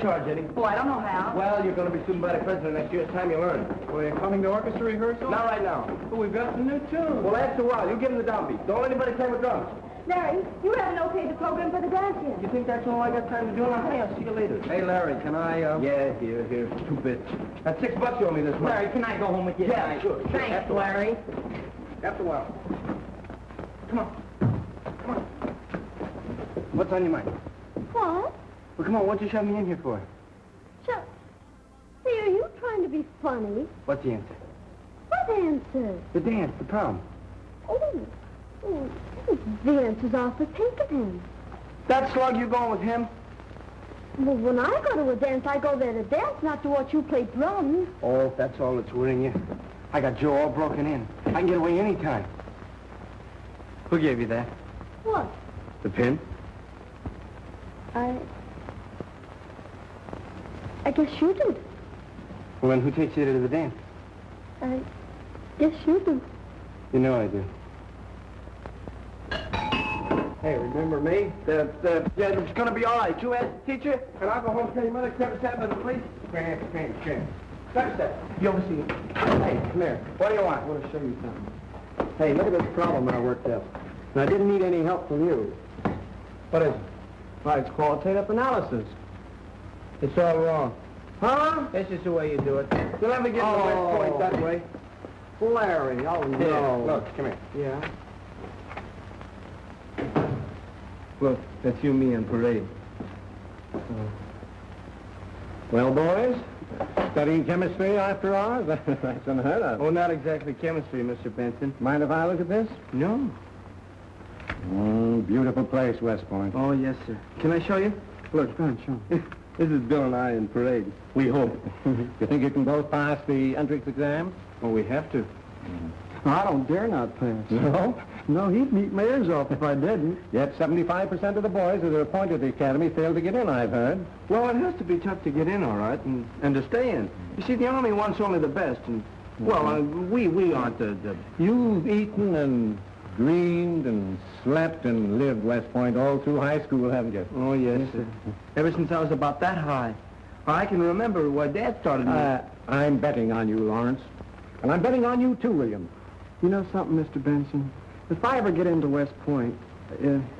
charge, Eddie? Oh, I don't know how. Well, you're going to be student by the president next year. It's time you learn. Well, you're coming to orchestra rehearsal? Not right now. Well, we've got some new tunes. Well, after a while, you give him the downbeat. Don't let anybody play with drums. Larry, you haven't okayed the program for the dance yet. You think that's all I got time to do? Hey, I'll see you later. Hey, Larry, can I, Yeah, here, 2 bits. That's $6 you owe me this month. Larry, can I go home with you Yeah, tonight? sure. Thanks, After a while. Larry. After a while. Come on. Come on. What's on your mind? What? Well, come on, what you shove me in here for? Chuck, hey, are you trying to be funny? What's the answer? What answer? The dance, the prom. Oh, the answer's off for Pinkerton. That slug, you going with him? Well, when I go to a dance, I go there to dance, not to watch you play drums. Oh, if that's all that's worrying you. I got Joe all broken in. I can get away any time. Who gave you that? What? The pin? I guess you did. Well, then who takes you to the dance? I guess you do. You know I do. Hey, remember me? Yeah, it's gonna be all right. You ask the teacher, and I'll go home and tell your mother Trevor sat by the police. Grant. Trevor sat. You oversee it. Hey, come here. What do you want? I want to show you something. Hey, look at this problem I worked out. And I didn't need any help from you. What is it? Why, it's qualitative analysis. It's all wrong. Huh? This is the way you do it. You'll never get to the West Point that way. Larry, oh no. Here, look, come here. Yeah? Look, that's you, me, and Parade. Well, boys, studying chemistry after hours? That's unheard of. Oh, not exactly chemistry, Mr. Benson. Mind if I look at this? No. Beautiful place, West Point. Oh, yes, sir. Can I show you? Look, go on, show me. This is Bill and I in Parade. We hope. You think you can both pass the entrance exam? Well, we have to. I don't dare not pass. No? No, he'd eat my ears off if I didn't. Yet 75% of the boys that are appointed to the academy fail to get in, I've heard. Well, it has to be tough to get in, all right, and to stay in. You see, the Army wants only the best, and, well, we aren't the... You've eaten and dreamed and slept and lived West Point all through high school, haven't you? Oh, yes, sir. Ever since I was about that high. I can remember why Dad started me. I'm betting on you, Lawrence. And I'm betting on you, too, William. You know something, Mr. Benson? If I ever get into West Point,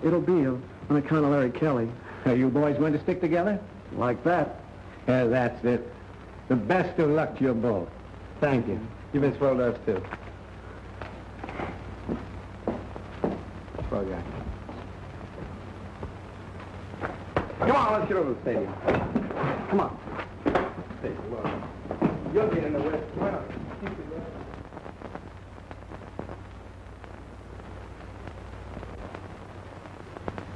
it'll be on account of Larry Kelly. Are you boys going to stick together? Like that. Yeah, that's it. The best of luck to you both. Thank you. You've been swell to us, too. Swell guy. Come on, let's get over to the stadium. Come on. Stadium, look. You'll get in the West. Why not?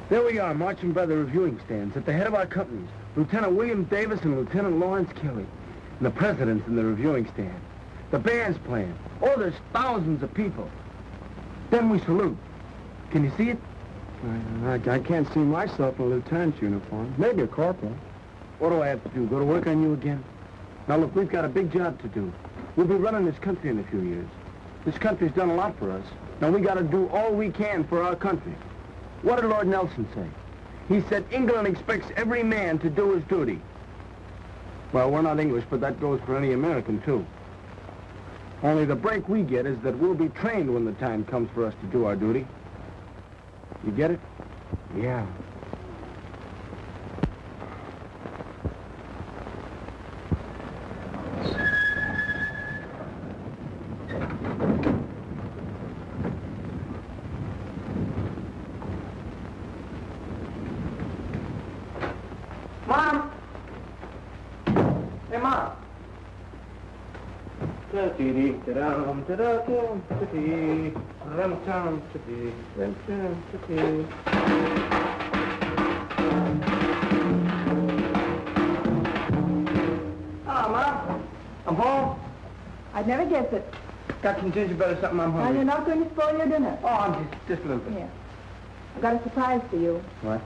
There we are, marching by the reviewing stands. At the head of our companies, Lieutenant William Davis and Lieutenant Lawrence Kelly. And the president's in the reviewing stand. The band's playing. Oh, there's thousands of people. Then we salute. Can you see it? I can't see myself in a lieutenant's uniform. Maybe a corporal. What do I have to do? Go to work on you again? Now, look, we've got a big job to do. We'll be running this country in a few years. This country's done a lot for us. Now, we got to do all we can for our country. What did Lord Nelson say? He said, England expects every man to do his duty. Well, we're not English, but that goes for any American, too. Only the break we get is that we'll be trained when the time comes for us to do our duty. You get it? Yeah. Mom! Hey, Mom! Hello, Mom. I'm home. I'd never guess it. Got some gingerbread or something, I'm Now, hungry. you're not going to spoil your dinner. Oh, I'm just a little bit. Here. I've got a surprise for you. What?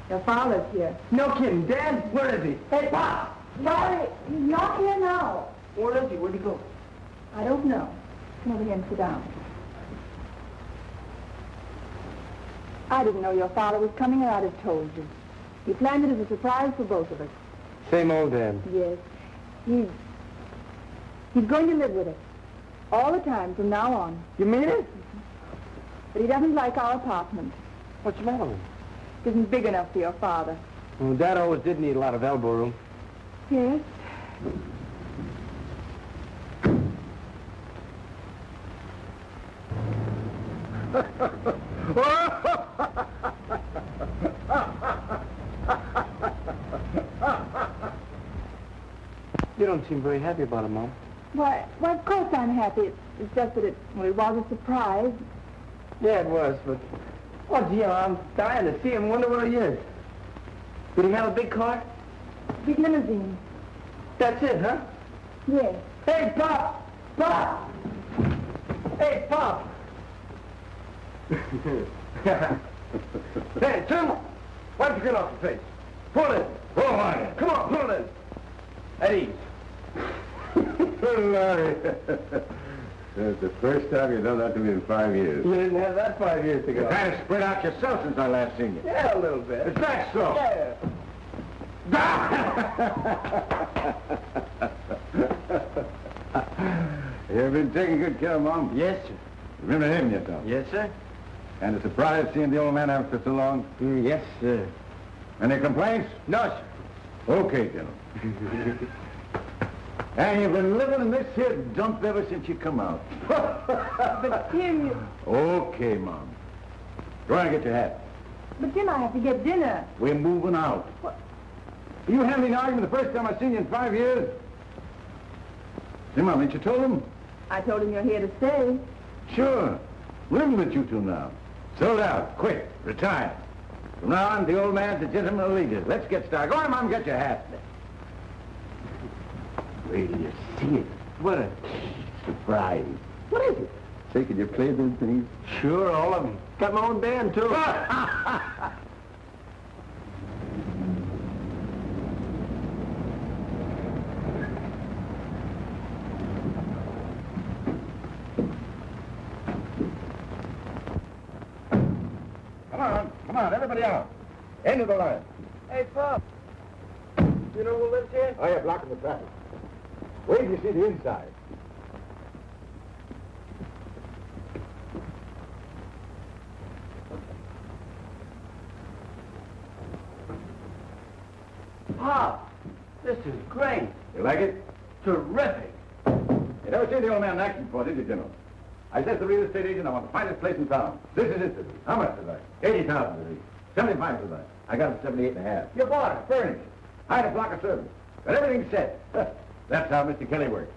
Your father's here. No kidding. Dad, where is he? Hey, Pop! Larry, he's not here now. Where is he? Where'd he go? I don't know. Come over here and sit down. I didn't know your father was coming, or I'd have told you. He planned it as a surprise for both of us. Same old Dad. Yes. He's going to live with us. All the time from now on. You mean it? But he doesn't like our apartment. What's the matter with him? It isn't big enough for your father. Well, Dad always did need a lot of elbow room. Yes. You don't seem very happy about it, Mom. Why, of course I'm happy. It's just that it was a surprise. Yeah, it was, but... Oh, gee, I'm dying to see him. Wonder where he is. Did he have a big car? Big limousine. That's it, huh? Yes. Hey, Pop! Pop! Hey, Pop! Hey, Tim! Why don't you get off the face? Pull it! Pull on it. Come on, pull it! At ease. Larry. It's the first time you've done that to me in 5 years. You didn't have that 5 years ago. You kind of spread out yourself since I last seen you. Yeah, a little bit. Is that so? You've been taking good care of Mom? Yes, sir. Remember him, you don't? Yes, sir. And a surprise seeing the old man after so long? Yes, sir. Any complaints? No, sir. Okay, gentlemen. And you've been living in this here dump ever since you come out. But Tim, Okay, Mom. Go on and get your hat. but Tim, I have to get dinner. We're moving out. What? You having an argument the first time I've seen you in 5 years? Hey, Mom, ain't you told him? I told him you're here to stay. Sure. Living with you two now. Sold out. Quit. Retired. From now on, the old man's a gentleman of leisure. Let's get started. Go on, Mom, get your hat. Wait till you see it. What a... Surprise. What is it? Say, can you play those things? Sure, all of them. Got my own band, too. Come on, everybody out. End of the line. Hey, Pop. You know who lives here? Oh, you're blocking the traffic. Wait till you see the inside. Pop, this is great. You like it? Terrific. You never seen the old man in action before, did you, General? I said to the real estate agent, I want the finest place in town. This is it. How much is that? 80,000 to 75 to that. I got it 78 and a half. You bought it, furnished. I had a block of servants. Got everything set. That's how Mr. Kelly works.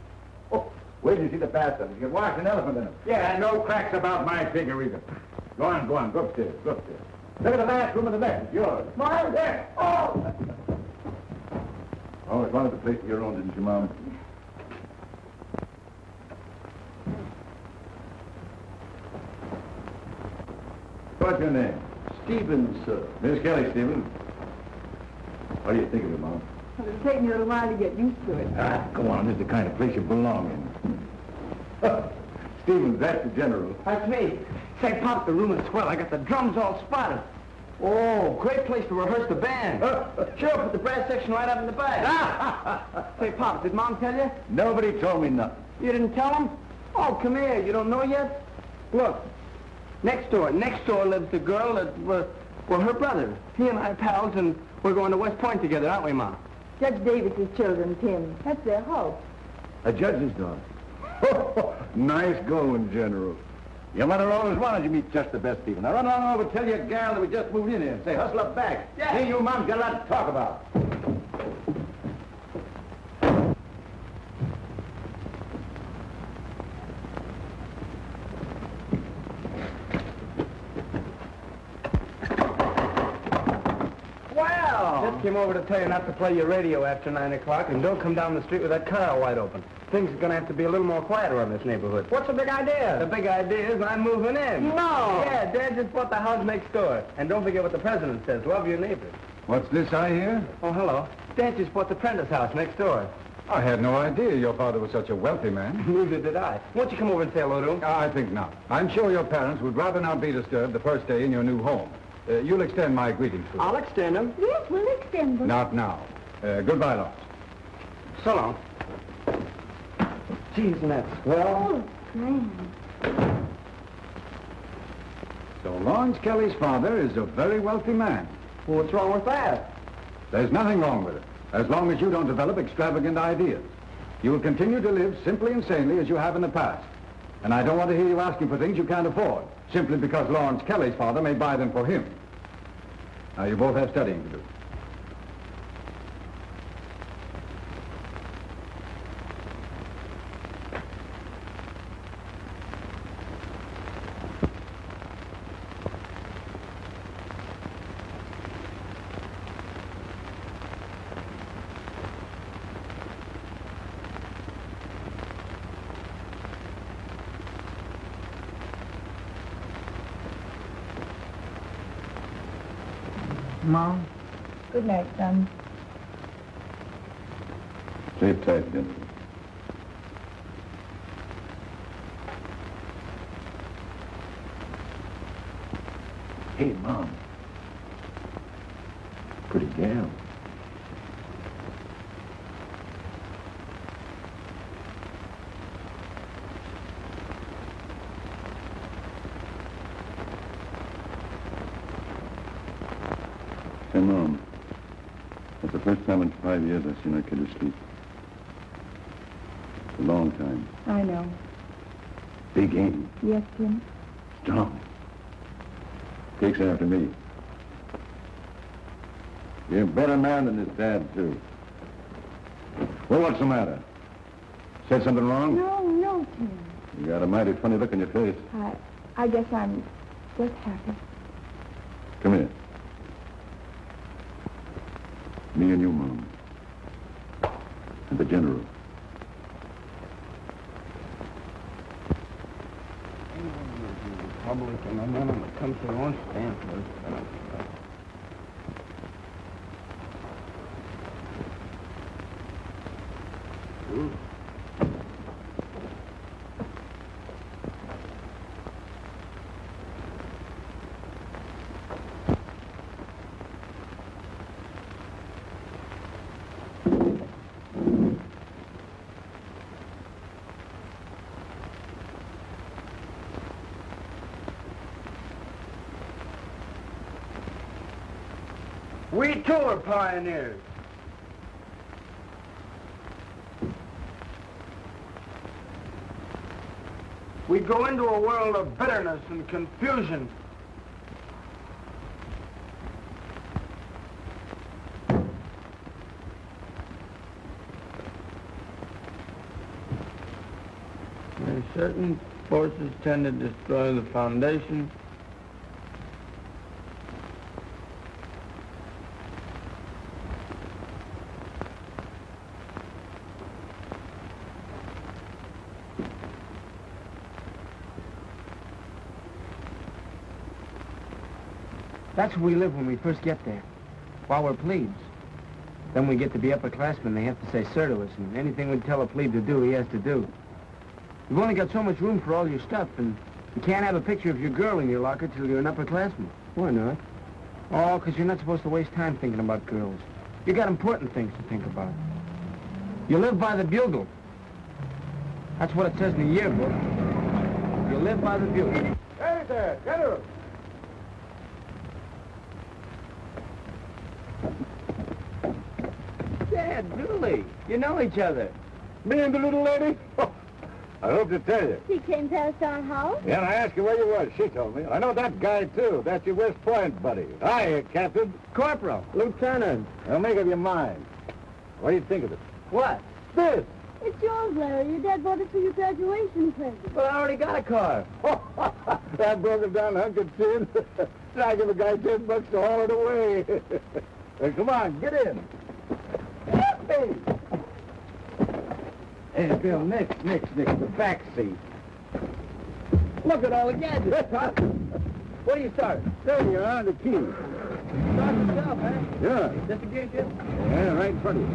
Oh, wait till you see the bathtub. You can wash an elephant in it. Yeah, no cracks about my figure either. Go on, go upstairs, go upstairs. Look at the last room in the next. It's yours. Mine there. Oh! Always wanted the place of your own, didn't you, Mom? What's your name? Stevens, sir. Miss Kelly, Stevens. What do you think of it, Mom? Well, it'll take me a little while to get used to it. Ah, go on. This is the kind of place you belong in. Stevens, that's the general. That's me. Say, Pop, the room is swell. I got the drums all spotted. Oh, great place to rehearse the band. Sure, put the brass section right up in the back. Say, Pop, did Mom tell you? Nobody told me nothing. You didn't tell him? Oh, come here. You don't know yet? Look, next door lives the girl that were her brother. He and I are pals, and we're going to West Point together, aren't we, Mom? Judge Davis's children, Tim. That's their house. A judge's daughter. Nice going, General. Your mother always wanted you to meet just the best people. Now run on over and tell your gal that we just moved in here and say, hustle up back. Yeah. See, you Mom's got a lot to talk about. Just came over to tell you not to play your radio after 9 o'clock, and don't come down the street with that car wide open. Things are going to have to be a little more quiet around this neighborhood. What's the big idea? The big idea is I'm moving in. No! Yeah, Dad just bought the house next door. And don't forget what the president says, love your neighbors. What's this I hear? Oh, hello. Dad just bought the Prentice house next door. I had no idea your father was such a wealthy man. Neither did I. Won't you come over and say hello to him? I think not. I'm sure your parents would rather not be disturbed the first day in your new home. You'll extend my greetings to them. I'll extend them. Yes, we'll extend them. Not now. Goodbye, Lawrence. So long. Gee, isn't that swell? Oh, grand. So Lawrence Kelly's father is a very wealthy man. Well, what's wrong with that? There's nothing wrong with it, as long as you don't develop extravagant ideas. You will continue to live simply and sanely as you have in the past. And I don't want to hear you asking for things you can't afford, simply because Lawrence Kelly's father may buy them for him. Now, you both have studying to do. Mom. Good night, son. Sleep tight, gentlemen. Hey, Mom. Pretty gal. Hey, Mom. That's the first time in 5 years I've seen her kid asleep. It's a long time. I know. Big aim. Yes, Tim. Strong. Takes after me. You're a better man than his dad, too. Well, what's the matter? Said something wrong? No, Tim. You got a mighty funny look on your face. I guess I'm just happy. Come here. Me and you, Mom. And the General. Republic and I'm one on the country orange stand first. We too are pioneers. We go into a world of bitterness and confusion. Where certain forces tend to destroy the foundation, that's where we live when we first get there, while we're plebes. Then we get to be upperclassmen, they have to say sir to us, and anything we tell a plebe to do, he has to do. You've only got so much room for all your stuff, and you can't have a picture of your girl in your locker till you're an upperclassman. Why not? Oh, because you're not supposed to waste time thinking about girls. You got important things to think about. You live by the bugle. That's what it says in the yearbook. You live by the bugle. Hey there, General! Dad, Julie, you know each other. Me and the little lady? I hope to tell you. She came past our house. Yeah, and I asked her where you was. She told me. I know that guy, too. That's your West Point buddy. Hi, Captain. Corporal, Lieutenant. Now, make up your mind. What do you think of it? What? This! It's yours, Larry. Your dad bought it for your graduation present. But I already got a car. That broke him down, Uncle Tim. I give a guy $10 to haul it away. Well, come on, get in. Hey! Hey, Bill, Nick, the back seat. Look at all the gadgets, huh? What do you start? There you are, the key. Start yourself, huh? Yeah. Just a gear shift? Yeah, right in front of you.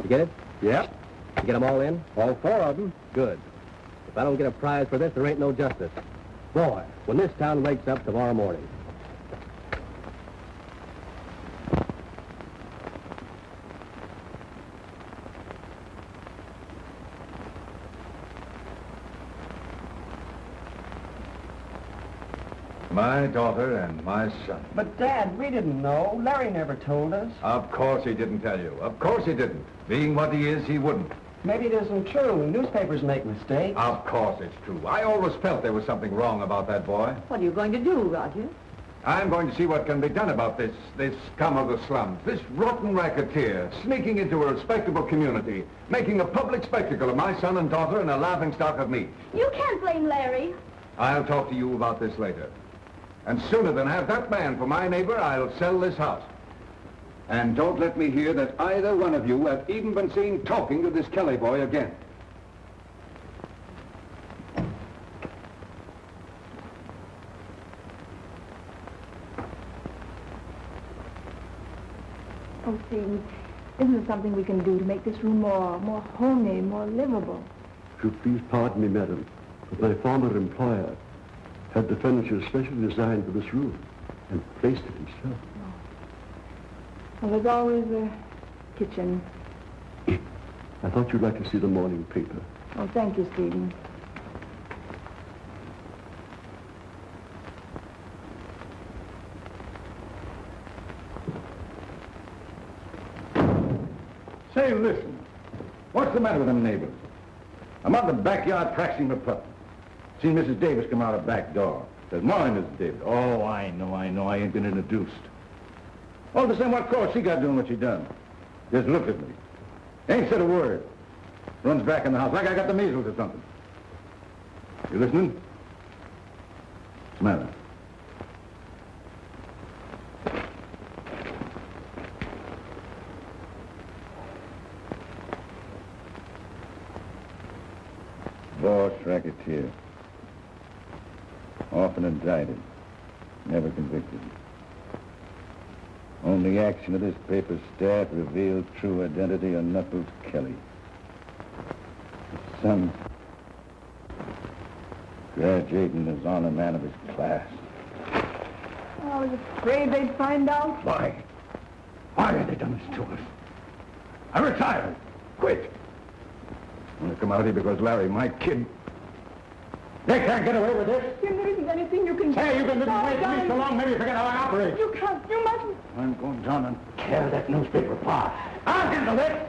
You get it? Yep. You get them all in? All 4 of them. Good. If I don't get a prize for this, there ain't no justice. Boy, when this town wakes up tomorrow morning. My daughter and my son. But, Dad, we didn't know. Larry never told us. Of course he didn't tell you. Of course he didn't. Being what he is, he wouldn't. Maybe it isn't true. Newspapers make mistakes. Of course it's true. I always felt there was something wrong about that boy. What are you going to do, Roger? I'm going to see what can be done about this scum of the slums, this rotten racketeer, sneaking into a respectable community, making a public spectacle of my son and daughter and a laughingstock of me. You can't blame Larry. I'll talk to you about this later. And sooner than have that man for my neighbor, I'll sell this house. And don't let me hear that either one of you have even been seen talking to this Kelly boy again. Oh, Steve, isn't there something we can do to make this room more homey, more livable? If you please pardon me, madam, but my former employer had the furniture specially designed for this room and placed it himself. Well, there's always a kitchen. I thought you'd like to see the morning paper. Oh, thank you, Stephen. Say, listen. What's the matter with them neighbors? I'm out in the backyard practicing the putt. Seen Mrs. Davis come out the back door. Says, morning, Mrs. Davis. Oh, I know. I ain't been introduced. All the same, what cause she got doing what she done? Just looked at me. Ain't said a word. Runs back in the house like I got the measles or something. You listening? What's the matter? Boss racketeer. Often indicted. Never convicted. Only action of this paper staff revealed true identity of Knuckles Kelly. His son, graduating as honor man of his class. Oh, I was afraid they'd find out. Why? Why have they done this to us? I retired. Quit. I'm gonna come out here because Larry, my kid... They can't get away with this. Jim, there isn't anything you can do. Hey, you've been living away from me so long, maybe you forget how I operate. You can't, you mustn't. I'm going down and tear that newspaper apart. I'll handle it.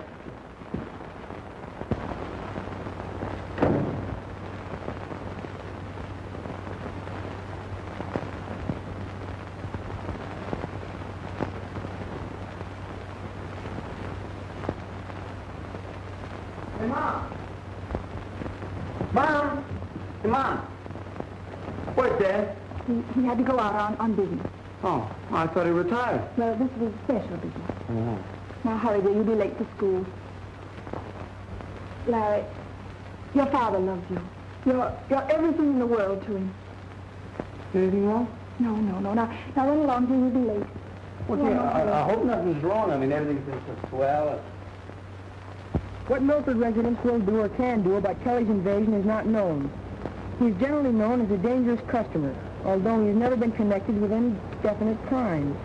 Hey, Mom. Mom. Hey, Mom. Where's Dad? He had to go out on business. Oh, I thought he retired. Well, this was special business. Oh. Now, hurry, dear. You'll be late for school. Larry, your father loves you. You're everything in the world to him. Anything wrong? No. Now run along, dear. You'll be late. Well, dear, I hope nothing's wrong. I mean, everything's been so swell. What Milford residents will do or can do about Kelly's invasion is not known. He's generally known as a dangerous customer, although he's never been connected with any definite crimes.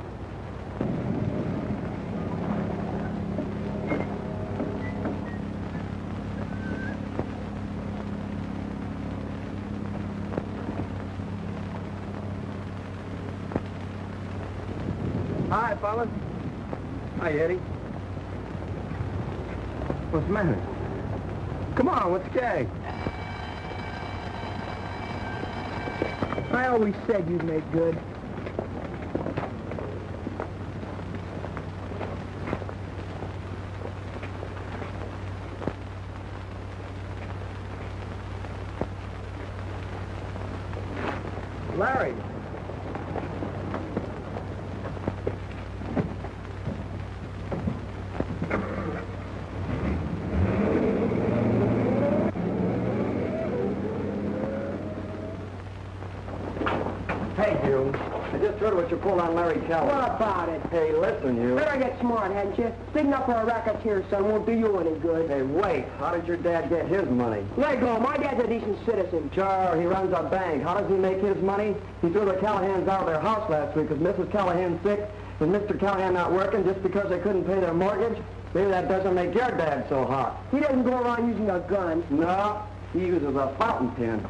Hi, fellas. Hi, Eddie. What's the matter? Come on, what's the gag? I always said you'd make good. Larry. Hey, Drew. I just heard what you pulled on Larry Kelly. What about it? Hey, listen, you. Better get smart, hadn't you? Sitting up for a racketeer, son, won't do you any good. Hey, wait. How did your dad get his money? Let go. My dad's a decent citizen. Sure, he runs a bank. How does he make his money? He threw the Callahans out of their house last week because Mrs. Callahan's sick and Mr. Callahan not working just because they couldn't pay their mortgage. Maybe that doesn't make your dad so hot. He doesn't go around using a gun. No, he uses a fountain pen.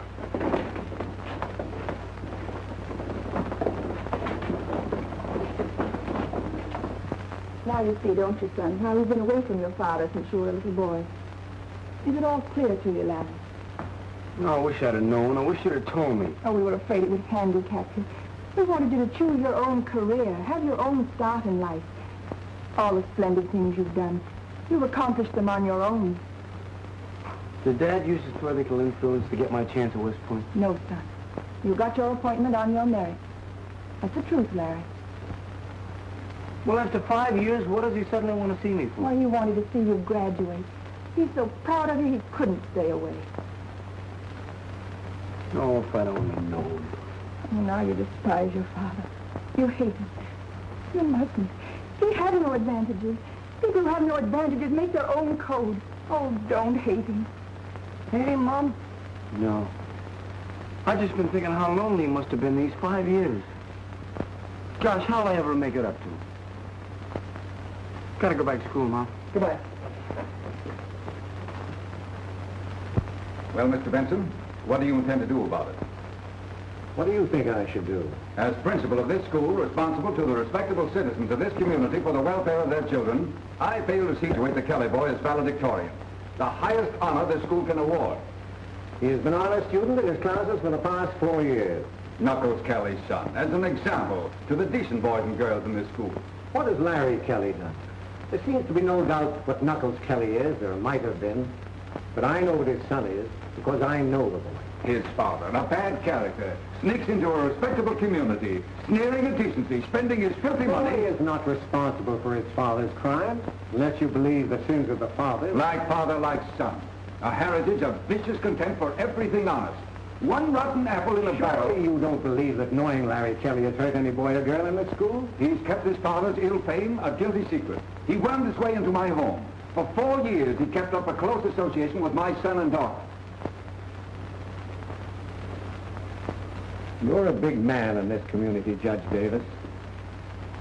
Now you see, don't you, son, how you've been away from your father since you were a little boy. Is it all clear to you, Larry? No, I wish I'd have known. I wish you'd have told me. Oh, we were afraid it would handicap you. We wanted you to choose your own career, have your own start in life. All the splendid things you've done, you've accomplished them on your own. Did Dad use his political influence to get my chance at West Point? No, son. You got your appointment on your merit. That's the truth, Larry. Well, after 5 years, what does he suddenly want to see me for? Why, he wanted to see you graduate. He's so proud of you, he couldn't stay away. Oh, if I'd only known. Oh, now you despise your father. You hate him. You mustn't. He has no advantages. People who have no advantages make their own code. Oh, don't hate him. Hate him, Mom? No. I've just been thinking how lonely he must have been these 5 years. Gosh, how'll I ever make it up to him? Gotta go back to school, Mom. Goodbye. Well, Mr. Benson, what do you intend to do about it? What do you think I should do? As principal of this school, responsible to the respectable citizens of this community for the welfare of their children, I fail to situate the Kelly boy as valedictorian, the highest honor this school can award. He has been honor student in his classes for the past 4 years. Knuckles Kelly's son, as an example to the decent boys and girls in this school. What has Larry Kelly done? There seems to be no doubt what Knuckles Kelly is, or might have been. But I know what his son is, because I know the boy. His father, a bad character, sneaks into a respectable community, sneering at decency, spending his filthy money. He is not responsible for his father's crimes, unless you believe the sins of the father. Like father, like son. A heritage of vicious contempt for everything honest. One rotten apple in a barrel. Surely you don't believe that knowing Larry Kelly has hurt any boy or girl in this school? He's kept his father's ill fame a guilty secret. He wound his way into my home. For 4 years, he kept up a close association with my son and daughter. You're a big man in this community, Judge Davis.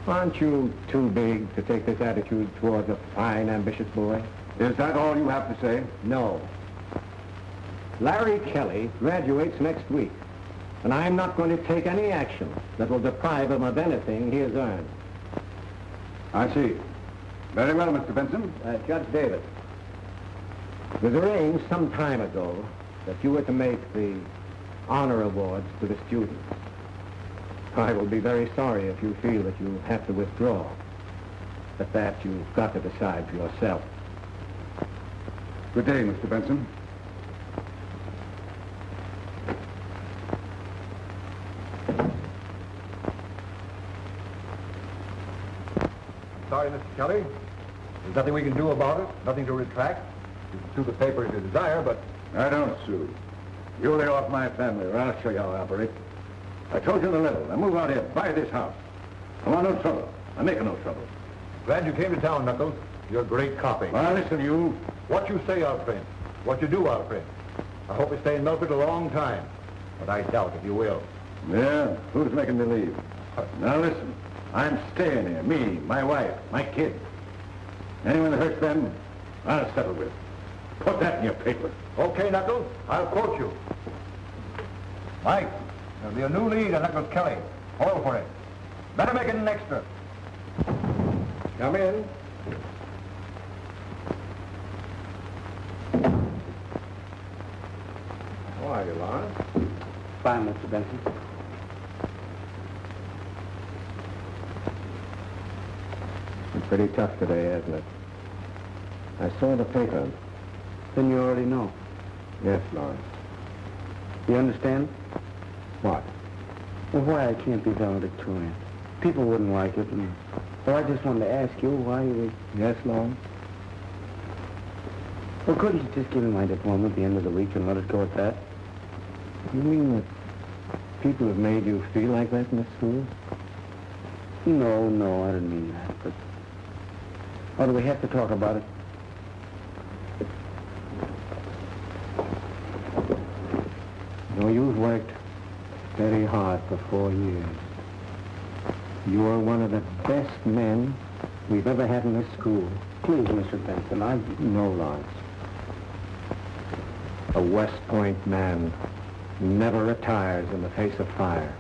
Aren't you too big to take this attitude towards a fine, ambitious boy? Is that all you have to say? No. Larry Kelly graduates next week, and I'm not going to take any action that will deprive him of anything he has earned. I see. Very well, Mr. Benson. Judge Davis, it was arranged some time ago that you were to make the honor awards to the students. I will be very sorry if you feel that you have to withdraw. But that you've got to decide for yourself. Good day, Mr. Benson. Sorry, Mr. Kelly. There's nothing we can do about it, nothing to retract. You can sue the paper if you desire, but... I don't sue. You lay off my family, or I'll show you how I operate. I told you in the letter, I move out here, buy this house. I want no trouble. I'm making no trouble. Glad you came to town, Knuckles. You're a great copy. Well, listen, you. What you say, our friend. What you do, our friend. I hope you stay in Milford a long time, but I doubt if you will. Yeah? Who's making me leave? Now, listen. I'm staying here. Me, my wife, my kids. Anyone that hurts them, I'll settle with. Put that in your paper. Okay, Knuckles, I'll quote you. Mike, there'll be a new lead on Knuckles Kelly. Hold for it. Better make it an extra. Come in. How are you, Lawrence? Fine, Mr. Benson. It's pretty tough today, hasn't it? I saw the paper. Then you already know. Yes, Lawrence. You understand? What? Well, why I can't be valedictorian. People wouldn't like it, and so I just wanted to ask you why you... Yes, Lawrence? Well, couldn't you just give me my diploma at the end of the week and let it go at that? You mean that people have made you feel like that in the school? No, I didn't mean that, but... Oh, do we have to talk about it? No, you've worked very hard for 4 years. You're one of the best men we've ever had in this school. Please, Mr. Benson, No, Lawrence. A West Point man never retires in the face of fire.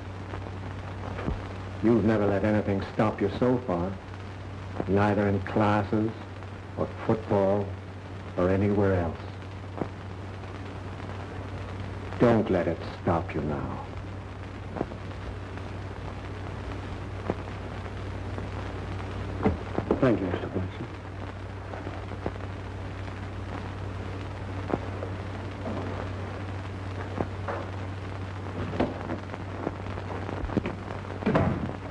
You've never let anything stop you so far, neither in classes or football or anywhere else. Don't let it stop you now. Thank you, Mr. Benson.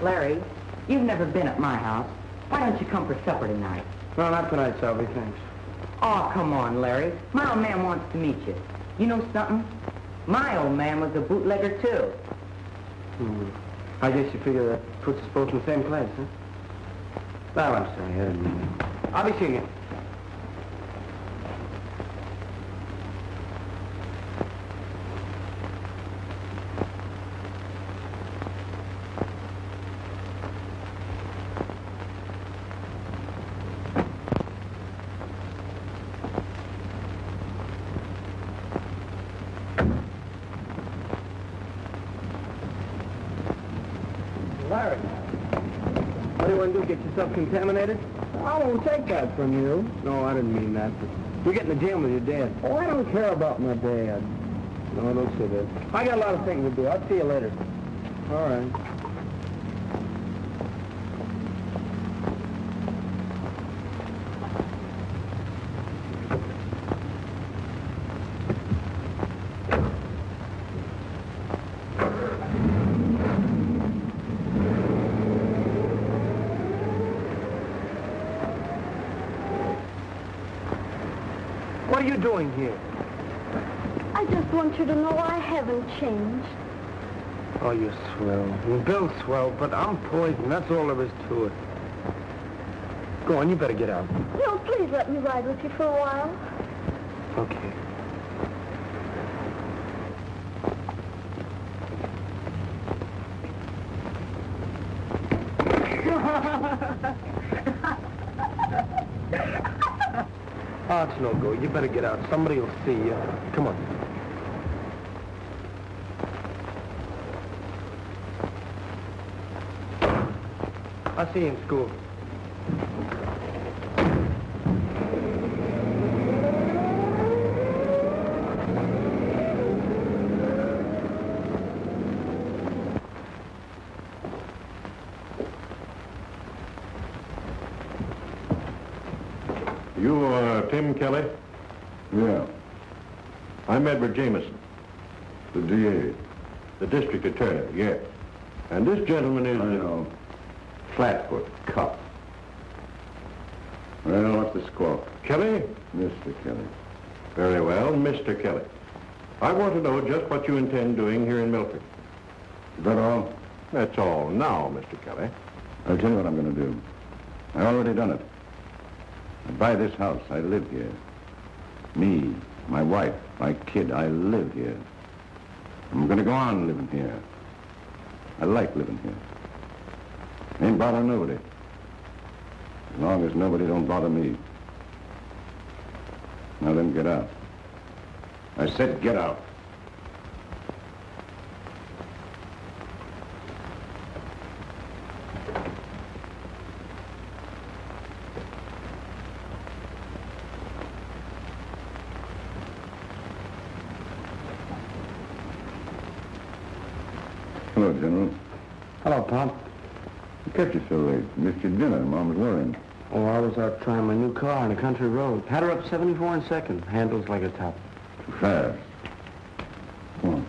Larry, you've never been at my house. Why don't you come for supper tonight? No, not tonight, Selby, thanks. Oh, come on, Larry. My old man wants to meet you. You know something? My old man was a bootlegger, too. I guess you figure that puts us both in the same place, huh? Well, I'm sorry, I didn't mean that. I'll be seeing you. Larry, what do you want to do, get yourself contaminated? I won't take that from you. No, I didn't mean that, but you're getting to jail with your dad. Oh, I don't care about my dad. No, don't say that. I got a lot of things to do. I'll see you later. All right. What are you doing here? I just want you to know I haven't changed. Oh, you're swell. Well, Bill's swell, but I'm poison. That's all there is to it. Go on, you better get out. No, please let me ride with you for a while. Okay. Oh, it's no go. You better get out. Somebody will see you. Come on. I'll see you in school. You, Tim Kelly? Yeah. I'm Edward Jameson, The DA. the district attorney, yes. And this gentleman is... I know. Flatfoot, cop. Well, what's the score? Kelly? Mr. Kelly. Very well, Mr. Kelly. I want to know just what you intend doing here in Milford. Is that all? That's all now, Mr. Kelly. I'll tell you what I'm going to do. I already done it. I buy this house. I live here. Me, my wife, my kid, I live here. I'm going to go on living here. I like living here. Ain't bothering nobody. As long as nobody don't bother me. Now then, get out. I said get out. Hello, General. Hello, Pop. You kept you so late. Missed your dinner. Mom was worrying. Oh, I was out trying my new car on a country road. Had her up 74 in second. Handles like a top. Too fast. Come on.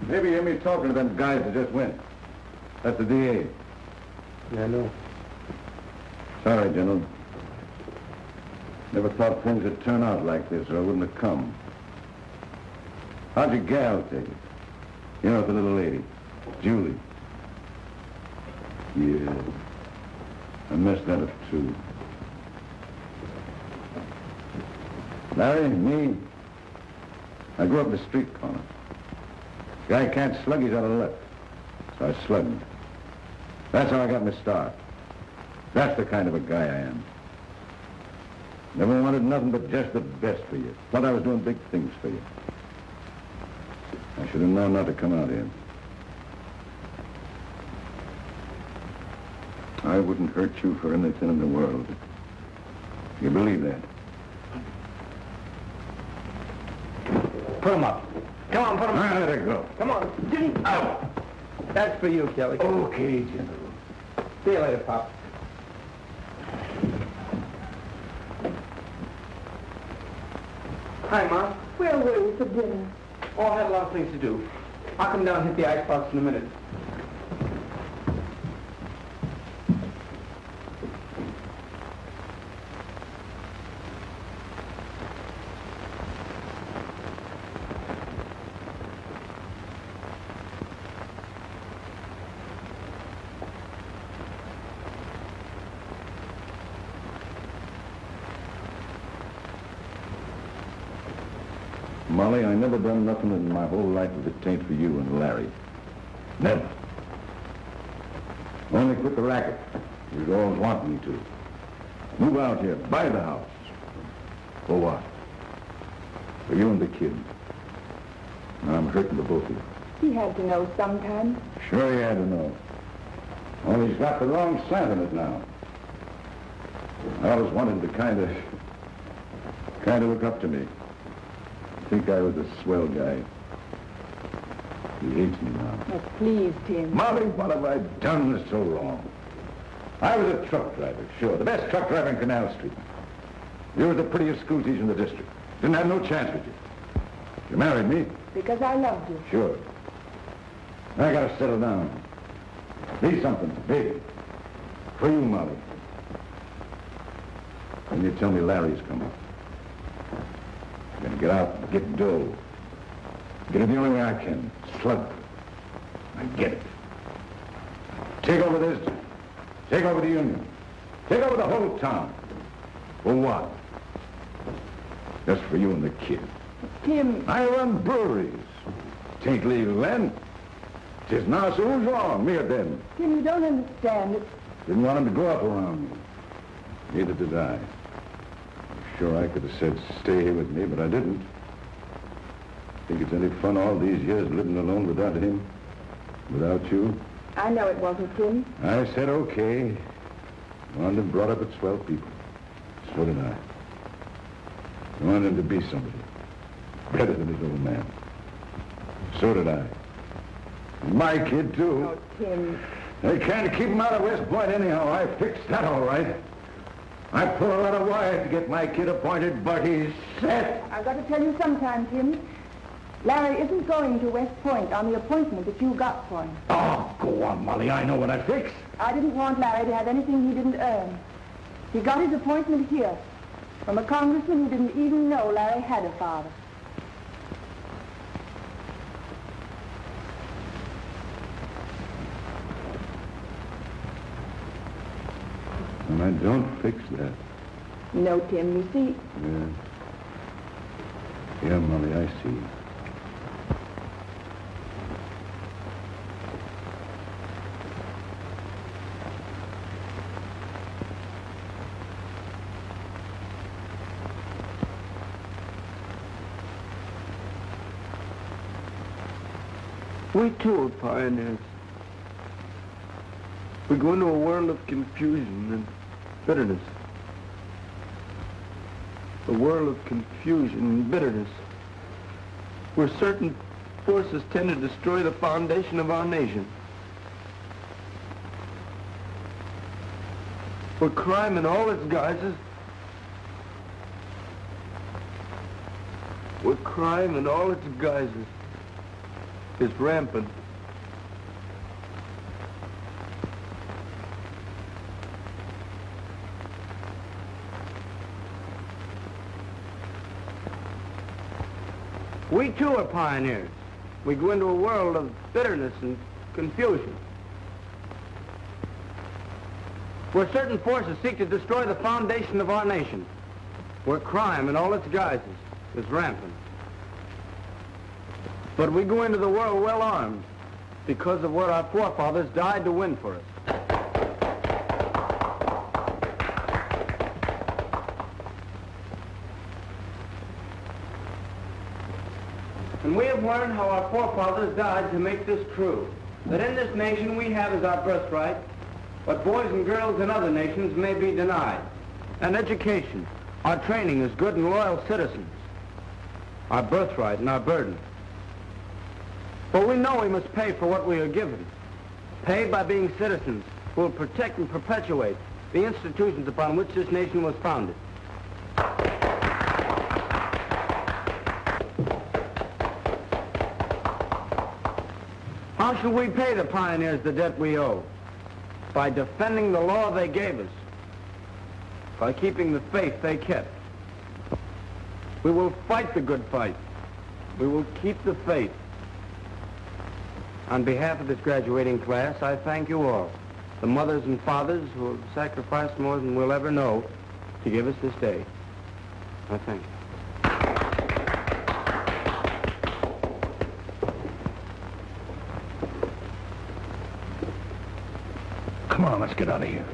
Maybe you hear me talking to them guys that just went. That's the DA. Yeah, I know. Sorry, General. Never thought things would turn out like this, or I wouldn't have come. How'd your gal take it? You know, the little lady, Julie. Yeah. I messed that up, too. Larry, me, I grew up the street corner. Guy can't slug, he's out of luck. So I slugged him. That's how I got my start. That's the kind of a guy I am. Never wanted nothing but just the best for you. Thought I was doing big things for you. I should have known not to come out here. I wouldn't hurt you for anything in the world. You believe that? Put him up. Come on, put him up. Let it go. Come on, Jimmy. Out. That's for you, Kelly. Okay, General. See you later, Pop. Hi, Mom. Where were you for dinner? Oh, I had a lot of things to do. I'll come down and hit the icebox in a minute. Molly, I never done nothing in my whole life if it ain't for you and Larry. Never. Only quit the racket. You'd always want me to. Move out here, buy the house. For what? For you and the kid. Now I'm hurting the both of you. He had to know sometime. Sure he had to know. Only he's got the wrong slant in it now. I always wanted him to kind of look up to me. Think I was a swell guy. He hates me now. Oh, please, Tim. Molly, what have I done that's so wrong? I was a truck driver, sure. The best truck driver in Canal Street. You were the prettiest school teacher in the district. Didn't have no chance with you. You married me? Because I loved you. Sure. I gotta settle down. Be something big. For you, Molly. And you tell me Larry's coming. I'm gonna get out and get dough. Get it the only way I can. Slug. I get it. Take over this. Take over the union. Take over the whole town. For what? Just for you and the kid. Tim. I run breweries. Tain't legal then. 'Tis now, so who's wrong, me or them? Tim, you don't understand it. Didn't want him to grow up around me. Neither did I. Sure, I could have said, stay here with me, but I didn't. Think it's any fun all these years living alone without him? Without you? I know it wasn't, Tim. I said, okay. Wanted him brought up with swell people. So did I. Wanted him to be somebody. Better than his old man. So did I. My kid, too. Oh, Tim. They can't keep him out of West Point anyhow. I fixed that all right. I pulled a lot of wire to get my kid appointed, but he's set. I've got to tell you sometime, Tim. Larry isn't going to West Point on the appointment that you got for him. Oh, go on, Molly. I know what I fixed. I didn't want Larry to have anything he didn't earn. He got his appointment here from a congressman who didn't even know Larry had a father. And I don't fix that. No, Tim, you see. Yeah, Molly, I see. We too are pioneers. We go into a world of confusion and bitterness. A world of confusion and bitterness, where certain forces tend to destroy the foundation of our nation. Where crime in all its guises, is rampant. We too are pioneers. We go into a world of bitterness and confusion, where certain forces seek to destroy the foundation of our nation, where crime in all its guises is rampant. But we go into the world well armed because of what our forefathers died to win for us. And we have learned how our forefathers died to make this true, that in this nation we have as our birthright what boys and girls in other nations may be denied. And education, our training as good and loyal citizens, our birthright and our burden. For we know we must pay for what we are given, pay by being citizens who will protect and perpetuate the institutions upon which this nation was founded. How shall we pay the pioneers the debt we owe? By defending the law they gave us, by keeping the faith they kept. We will fight the good fight. We will keep the faith. On behalf of this graduating class, I thank you all, the mothers and fathers who have sacrificed more than we'll ever know to give us this day. I thank you. Come on, let's get out of here.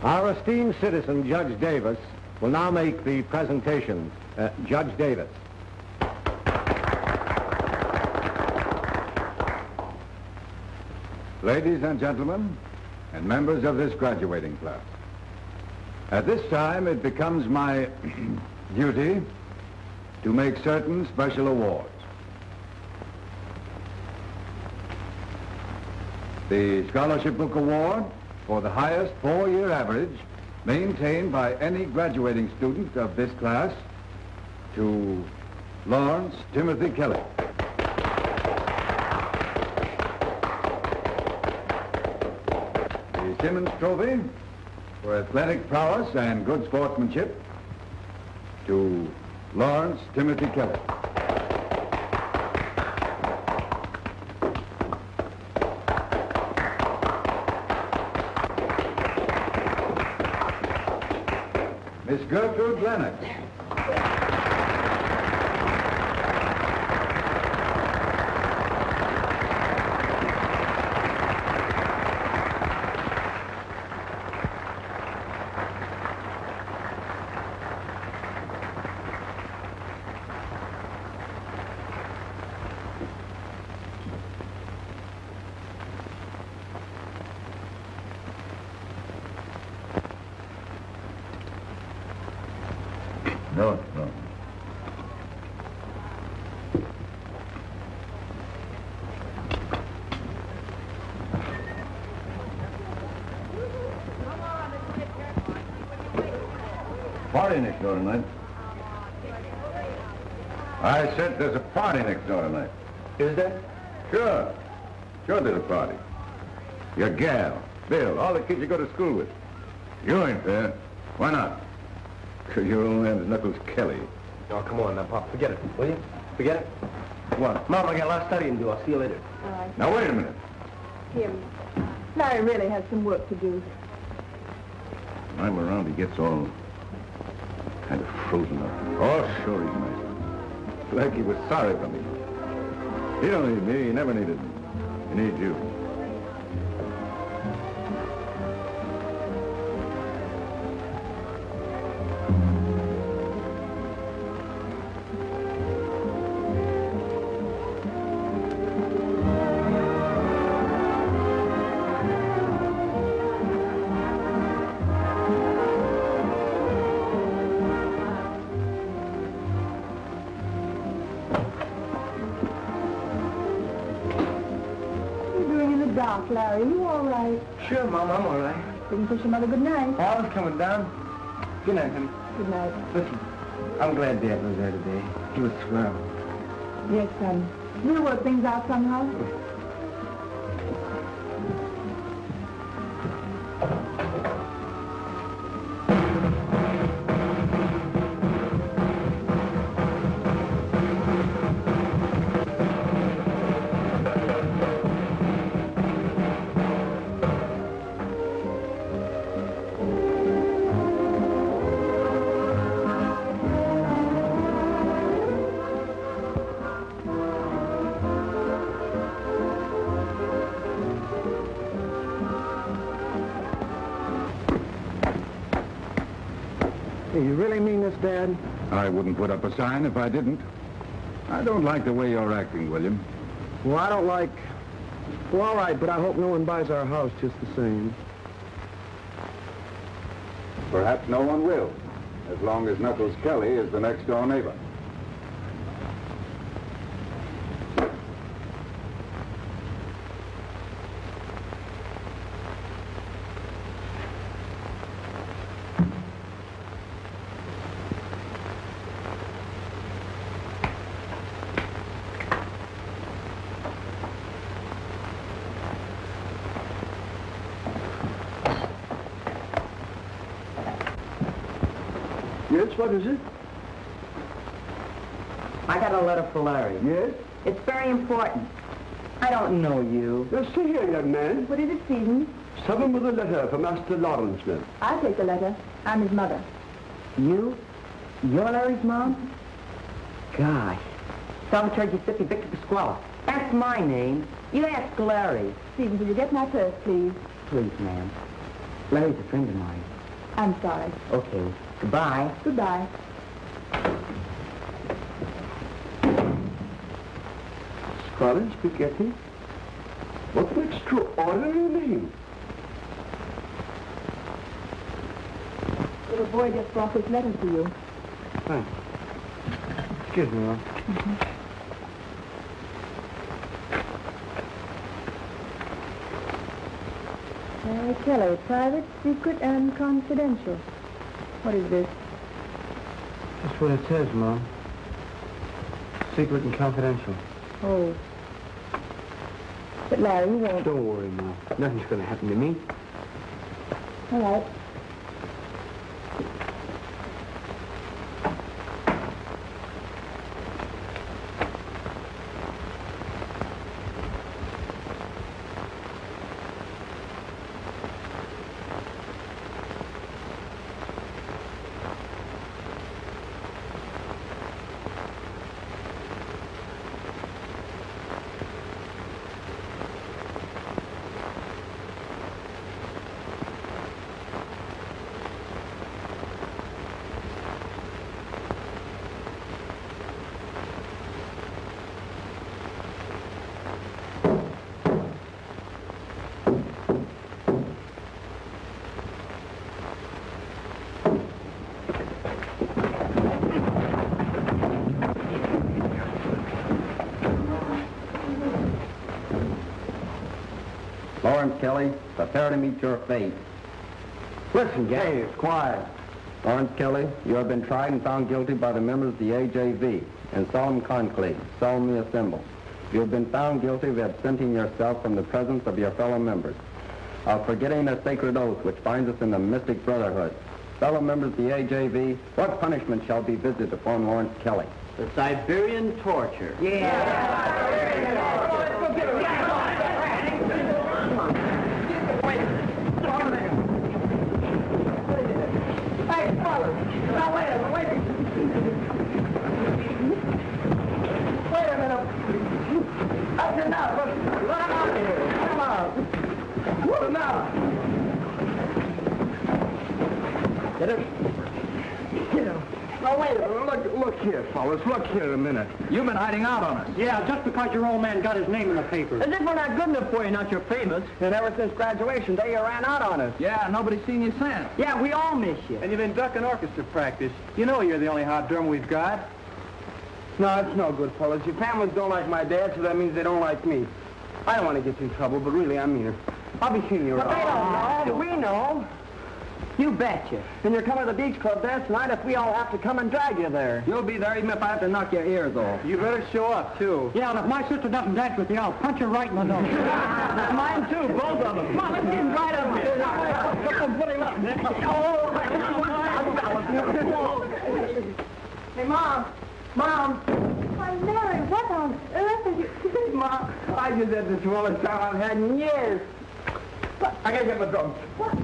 Our esteemed citizen, Judge Davis, will now make the presentation. Judge Davis. Ladies and gentlemen, and members of this graduating class, at this time it becomes my duty to make certain special awards. The Scholarship Book Award for the highest four-year average maintained by any graduating student of this class to Lawrence Timothy Kelly. The Simmons Trophy for athletic prowess and good sportsmanship to Lawrence Timothy Kelly. Miss Gertrude Lennox. No. Party next door tonight. I said there's a party next door tonight. Is there? Sure. Sure there's a party. Your gal, Bill, all the kids you go to school with. You ain't there. Why not? 'Cause your old man's Knuckles Kelly. Oh, come on now, Pop. Forget it, will you? Forget it? What? Mom, I got a lot of studying to do. I'll see you later. All right. Now, wait a minute. Here. Larry really has some work to do. When I'm around, he gets all kind of frozen up. Oh, sure, he's nice. Like he was sorry for me. He don't need me. He never needed me. He needs you. Larry, you all right? Sure, Mom, I'm all right. Didn't push your mother good night. I was coming down. Good night, honey. Good night. Listen, I'm glad Dad was there today. He was swell. Yes, son. We'll work things out somehow. Hey, you really mean this, Dad? I wouldn't put up a sign if I didn't. I don't like the way you're acting, William. Well, I don't like... Well, all right, but I hope no one buys our house just the same. Perhaps no one will, as long as Knuckles Kelly is the next-door neighbor. Yes, what is it? I got a letter for Larry. Yes? It's very important. I don't know you. Now, see here, young man. What is it, Stephen? Someone with a letter for Master Lawrence, ma'am. I'll take the letter. I'm his mother. You? You're Larry's mom? Gosh. Salvatore Giuseppe Victor Pasquale. That's my name. You ask Larry. Stephen, will you get my purse, please? Please, ma'am. Larry's a friend of mine. I'm sorry. Okay. Goodbye. Goodbye. Scarlet Spaghetti? What an extraordinary name. Little boy just brought this letter to you. Thanks. Excuse me, Mom. Larry Kelly, private, secret, and confidential. What is this? That's what it says, Mom. Secret and confidential. Oh. But Larry, you won't. Don't worry, Mom. Nothing's going to happen to me. All right. Lawrence Kelly, prepare to meet your fate. Listen, Gay, it's quiet. Lawrence Kelly, you have been tried and found guilty by the members of the AJV in solemn conclave, solemnly assembled. You have been found guilty of absenting yourself from the presence of your fellow members, of forgetting a sacred oath which binds us in the mystic brotherhood. Fellow members of the AJV, what punishment shall be visited upon Lawrence Kelly? The Siberian torture. Now, wait a minute. Look here, fellas. Look here a minute. You've been hiding out on us. Yeah, just because your old man got his name in the paper. As if we're not good enough for you, not you're famous. And ever since graduation day, you ran out on us. Yeah, nobody's seen you since. Yeah, we all miss you. And you've been ducking orchestra practice. You know you're the only hot drum we've got. No, it's no good, fellas. Your families don't like my dad, so that means they don't like me. I don't want to get you in trouble, but really, I mean it. I'll be seeing you around. But they don't know. We know. You betcha. And you're coming to the beach club dance tonight if we all have to come and drag you there. You'll be there even if I have to knock your ears off. You better show up, too. Yeah, and if my sister doesn't dance with you, I'll punch her right in the nose. Mine too, both of them. Come on, let's get right up here. Hey, Mom. Mom. Why, Larry, what on earth are you... Mom, I just had the swellest time I've had in years. I gotta get my drums. What?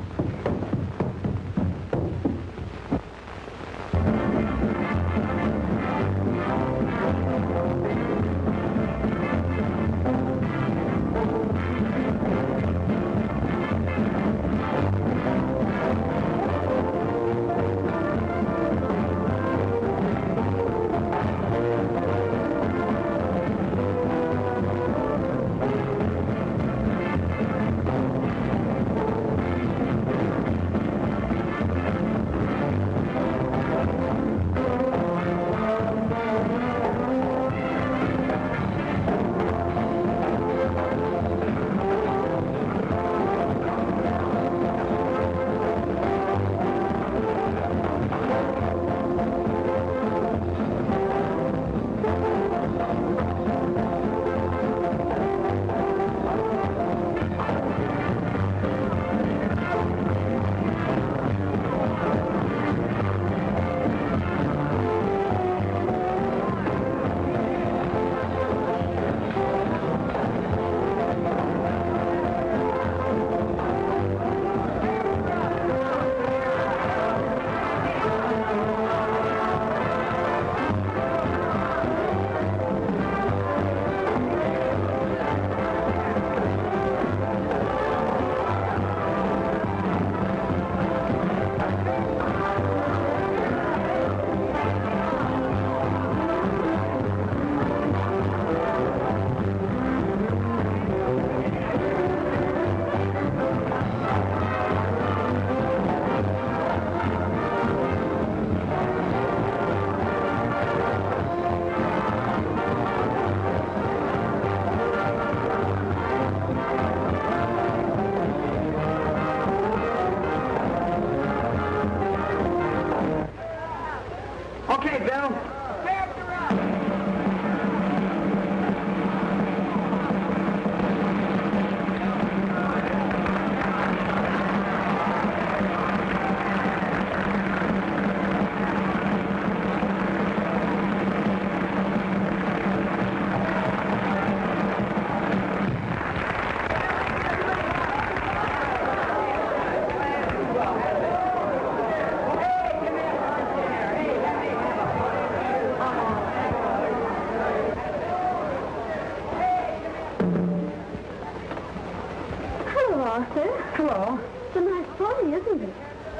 Hello, Arthur. Hello. It's a nice party, isn't it?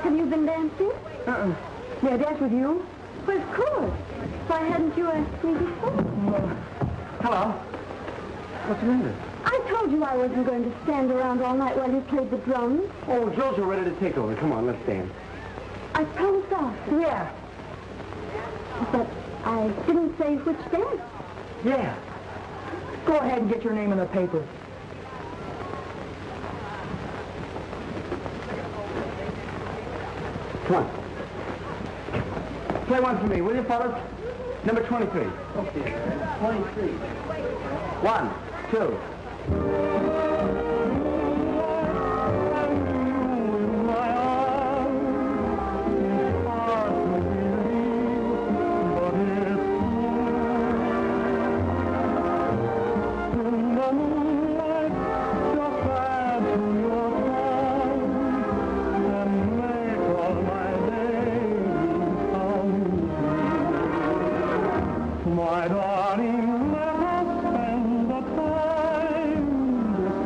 Have you been dancing? May I dance with you? Well, of course. Why hadn't you asked me before? Hello. What's the matter? I told you I wasn't going to stand around all night while you played the drums. Oh, Joe's ready to take over. Come on, let's dance. I promised Arthur. Yeah. But I didn't say which dance. Yeah. Go ahead and get your name in the paper. Come on. Play one for me, will you, fellas? Number 23. Okay, 23. 1, 2. My darling, let us spend the time this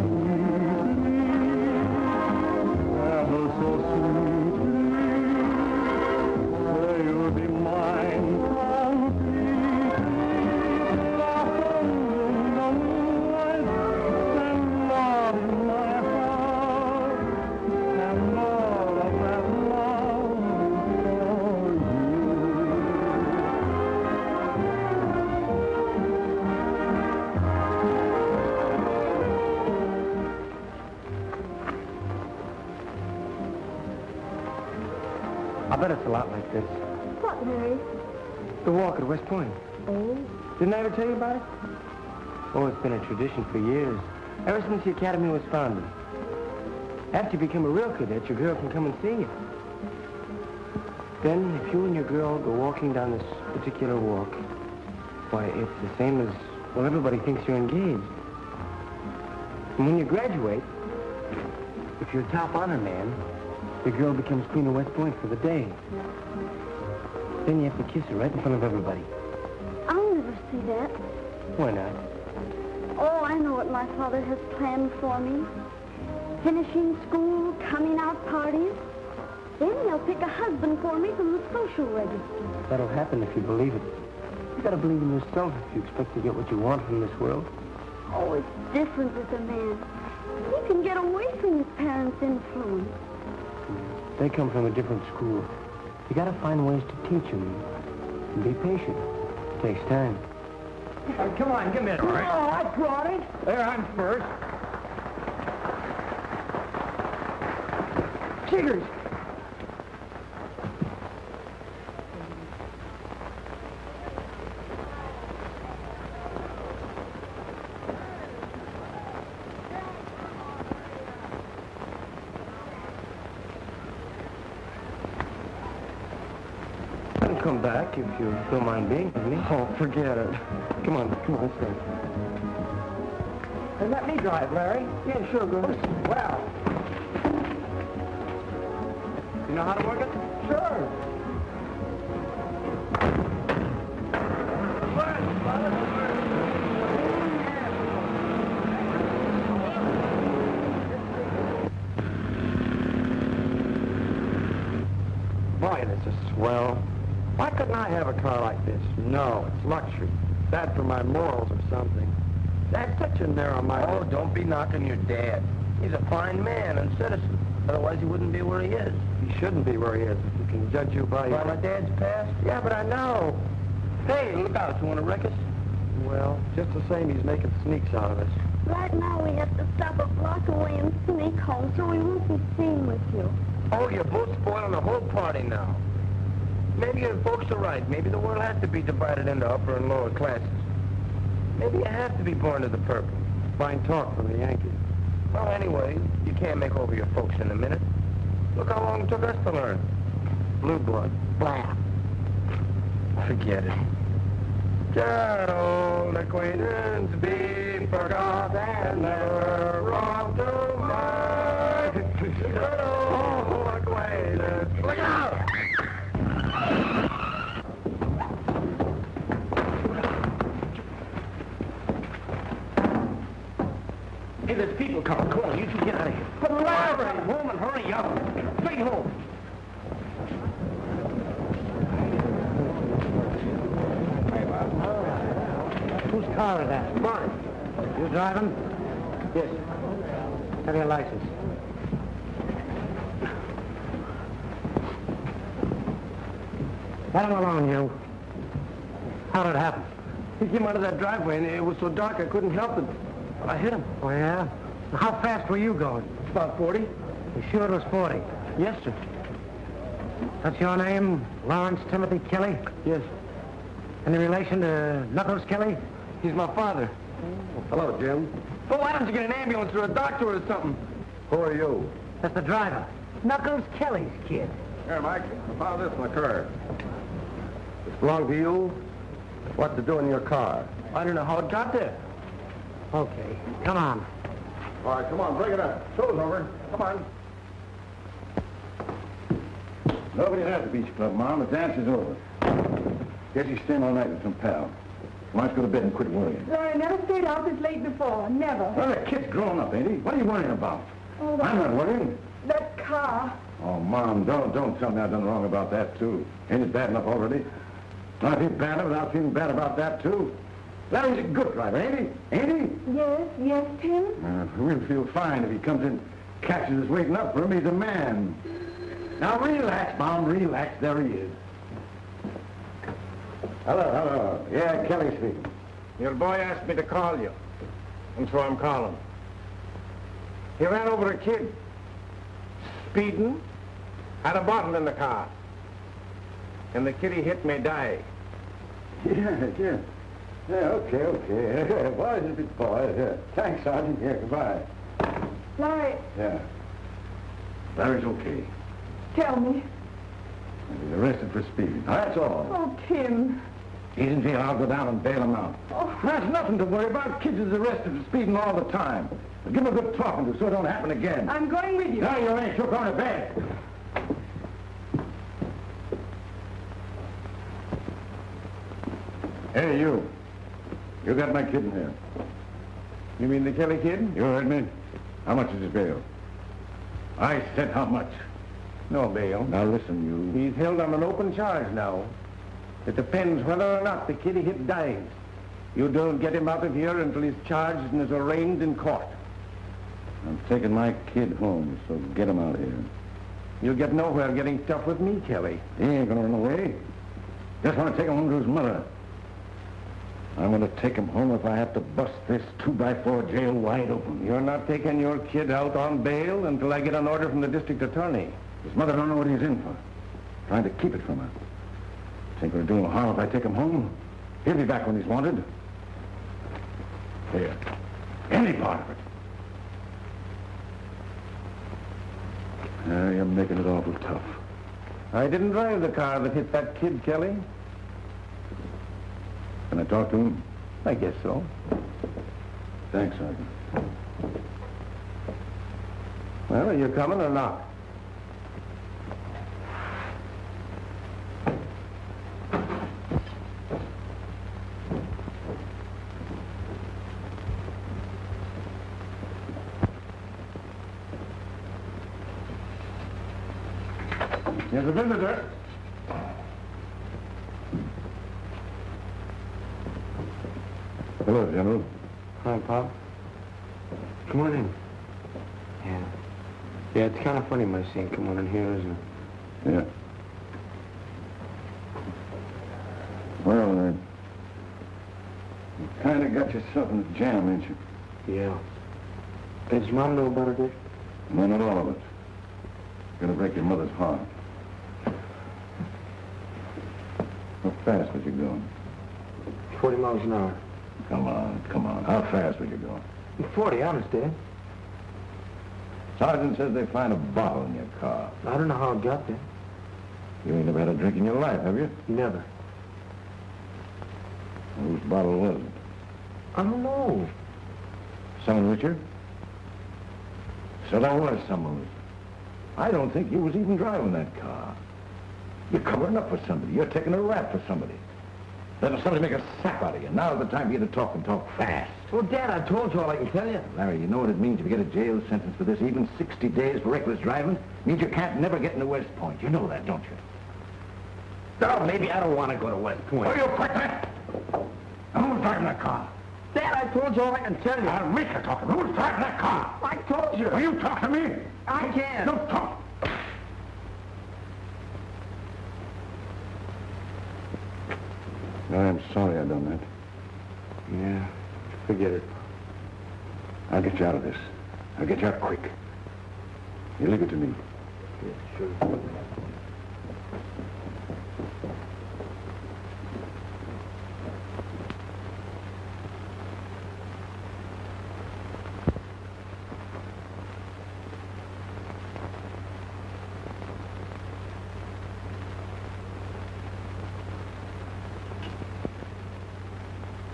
evening, ever so sweetly. Say you'll be mine completely. Blossom in the moonlight, and love in my heart, and all of that love for you. I bet it's a lot like this. What, Mary? The walk at West Point. Oh? Didn't I ever tell you about it? Oh, it's been a tradition for years, ever since the academy was founded. After you become a real cadet, your girl can come and see you. Then, if you and your girl go walking down this particular walk, why, it's the same as, well, everybody thinks you're engaged. And when you graduate, if you're a top honor man, the girl becomes Queen of West Point for the day. Then you have to kiss her right in front of everybody. I'll never see that. Why not? Oh, I know what my father has planned for me. Finishing school, coming out parties. Then he'll pick a husband for me from the social register. That'll happen if you believe it. You gotta believe in yourself if you expect to get what you want from this world. Oh, it's different with a man. He can get away from his parents' influence. They come from a different school. You gotta find ways to teach them. And be patient. It takes time. Come on, give me it, all right? Oh, I brought it. There, I'm first. Chiggers. Come back if you don't mind being with me. Oh, forget it. Come on, stay. Hey, let me drive, Larry. Yeah, sure, go ahead. Well, You know how to work it? sure. Boy, this is swell. Why couldn't I have a car like this? No, it's luxury. Bad for my morals or something. That's such a narrow-minded... Oh, don't be knocking your dad. He's a fine man and citizen. Otherwise, he wouldn't be where he is. He shouldn't be where he is if you can judge you by... By my dad's past? Yeah, but I know. Hey, look out. You want to wreck us? Well, just the same, he's making sneaks out of us. Right now, we have to stop a block away and sneak home so we won't be seen with you. Oh, you're both spoiling the whole party now. Maybe your folks are right. Maybe the world has to be divided into upper and lower classes. Maybe you have to be born to the purple. Fine talk from the Yankees. Well, anyway, you can't make over your folks in a minute. Look how long it took us to learn. Blue blood. Blah. Forget it. Just old acquaintance be forgot and never wrong to mind. Good old acquaintance. Look out! Hey, there's people coming. Come on, you two Get out of here. But Larry! Woman, hurry up. Straight home. Whose car is that? Mine. You driving? Yes. Have your license. Let him alone, you. How did it happen? He came out of that driveway, and it was so dark I couldn't help it. I hit him. Oh, yeah? How fast were you going? About 40. You sure it was 40? Yes, sir. That's your name, Lawrence Timothy Kelly? Yes. Any relation to Knuckles Kelly? He's my father. Hello, Jim. Well, why don't you get an ambulance or a doctor or something? Who are you? That's the driver. Knuckles Kelly's kid. Here, Mike. I found this in the car. This belong to you? What's it doing in your car? I don't know how it got there. Okay, come on. All right, come on, bring it up. Show's over. Come on. Nobody's at the beach club, Mom. The dance is over. Guess he's staying all night with some pal. Why don't you go to bed and quit worrying? Laura never stayed out this late before. Never. Well, that kid's grown up, ain't he? What are you worrying about? Oh, I'm not worrying. that car. Oh, Mom, don't tell me I've done wrong about that, too. Ain't it bad enough already? Not if he's bad enough without feeling bad about that, too. Larry's a good driver, ain't he? Ain't he? Yes, Tim? We'll feel fine if he comes in, catches us waiting up for him. He's a man. Now, relax, Mom, relax. There he is. Hello. Yeah, Kelly speaking. Your boy asked me to call you, and so I'm calling. He ran over a kid, speeding, had a bottle in the car, and the kid he hit may die. Yeah, okay. Boys, if it's boys. Yeah. Thanks, Sergeant. Yeah, goodbye. Larry, Yeah. Larry's okay. tell me. He's arrested for speeding. That's all. Oh, Tim. He's in jail. I'll go down and bail him out. Oh. That's nothing to worry about. Kids is arrested for speeding all the time. But give him a good talking to so it don't happen again. I'm going with you. No, you ain't. You're going to bed. Hey, you. You got my kid in here. You mean the Kelly kid? You heard me? How much is his bail? I said how much. No bail. Now listen, you. He's held on an open charge now. It depends whether or not the kid he hit dies. You don't get him out of here until he's charged and is arraigned in court. I'm taking my kid home, so get him out of here. You'll get nowhere getting tough with me, Kelly. He ain't gonna run away. Just want to take him home to his mother. I'm going to take him home if I have to bust this 2x4 jail wide open. You're not taking your kid out on bail until I get an order from the district attorney. His mother don't know what he's in for. Trying to keep it from her. Think it'll do him harm if I take him home? He'll be back when he's wanted. Here. Any part of it. You're making it awful tough. I didn't drive the car that hit that kid, Kelly. Can I talk to him? I guess so. Thanks, Sergeant. Well, are you coming or not? Here's a visitor. Hello, General. Hi, Pop. Come on in. Yeah, it's kind of funny, my seeing come on in here, isn't it? Yeah. Well, you kind of got yourself in a jam, ain't you? Yeah. Does your mom know about it, Dick? No, not all of it. Gonna break your mother's heart. How fast was you going? 40 miles an hour. Come on. How fast were you going? 40, honest, Dad. Sergeant says they find a bottle in your car. I don't know how it got there. You ain't never had a drink in your life, have you? Never. Whose bottle was it? I don't know. Someone with you? So there was someone with you. I don't think you was even driving that car. You're covering up for somebody. You're taking a rap for somebody. Let somebody make a sap out of you. Now's the time for you to talk and talk fast. Well, Dad, I told you all I can tell you. Larry, you know what it means if you get a jail sentence for this? Even 60 days for reckless driving? Means you can't never get into West Point. You know that, don't you? Oh, maybe I don't want to go to West Point. Oh, you quit that! Now, who's driving that car? Dad, I told you all I can tell you. I'll make you talk. Who's driving that car? I told you. Will you talk to me? I can't. Don't talk. I'm sorry I done that. Yeah, forget it. I'll get you out of this. I'll get you out quick. You leave it to me. Yeah, sure.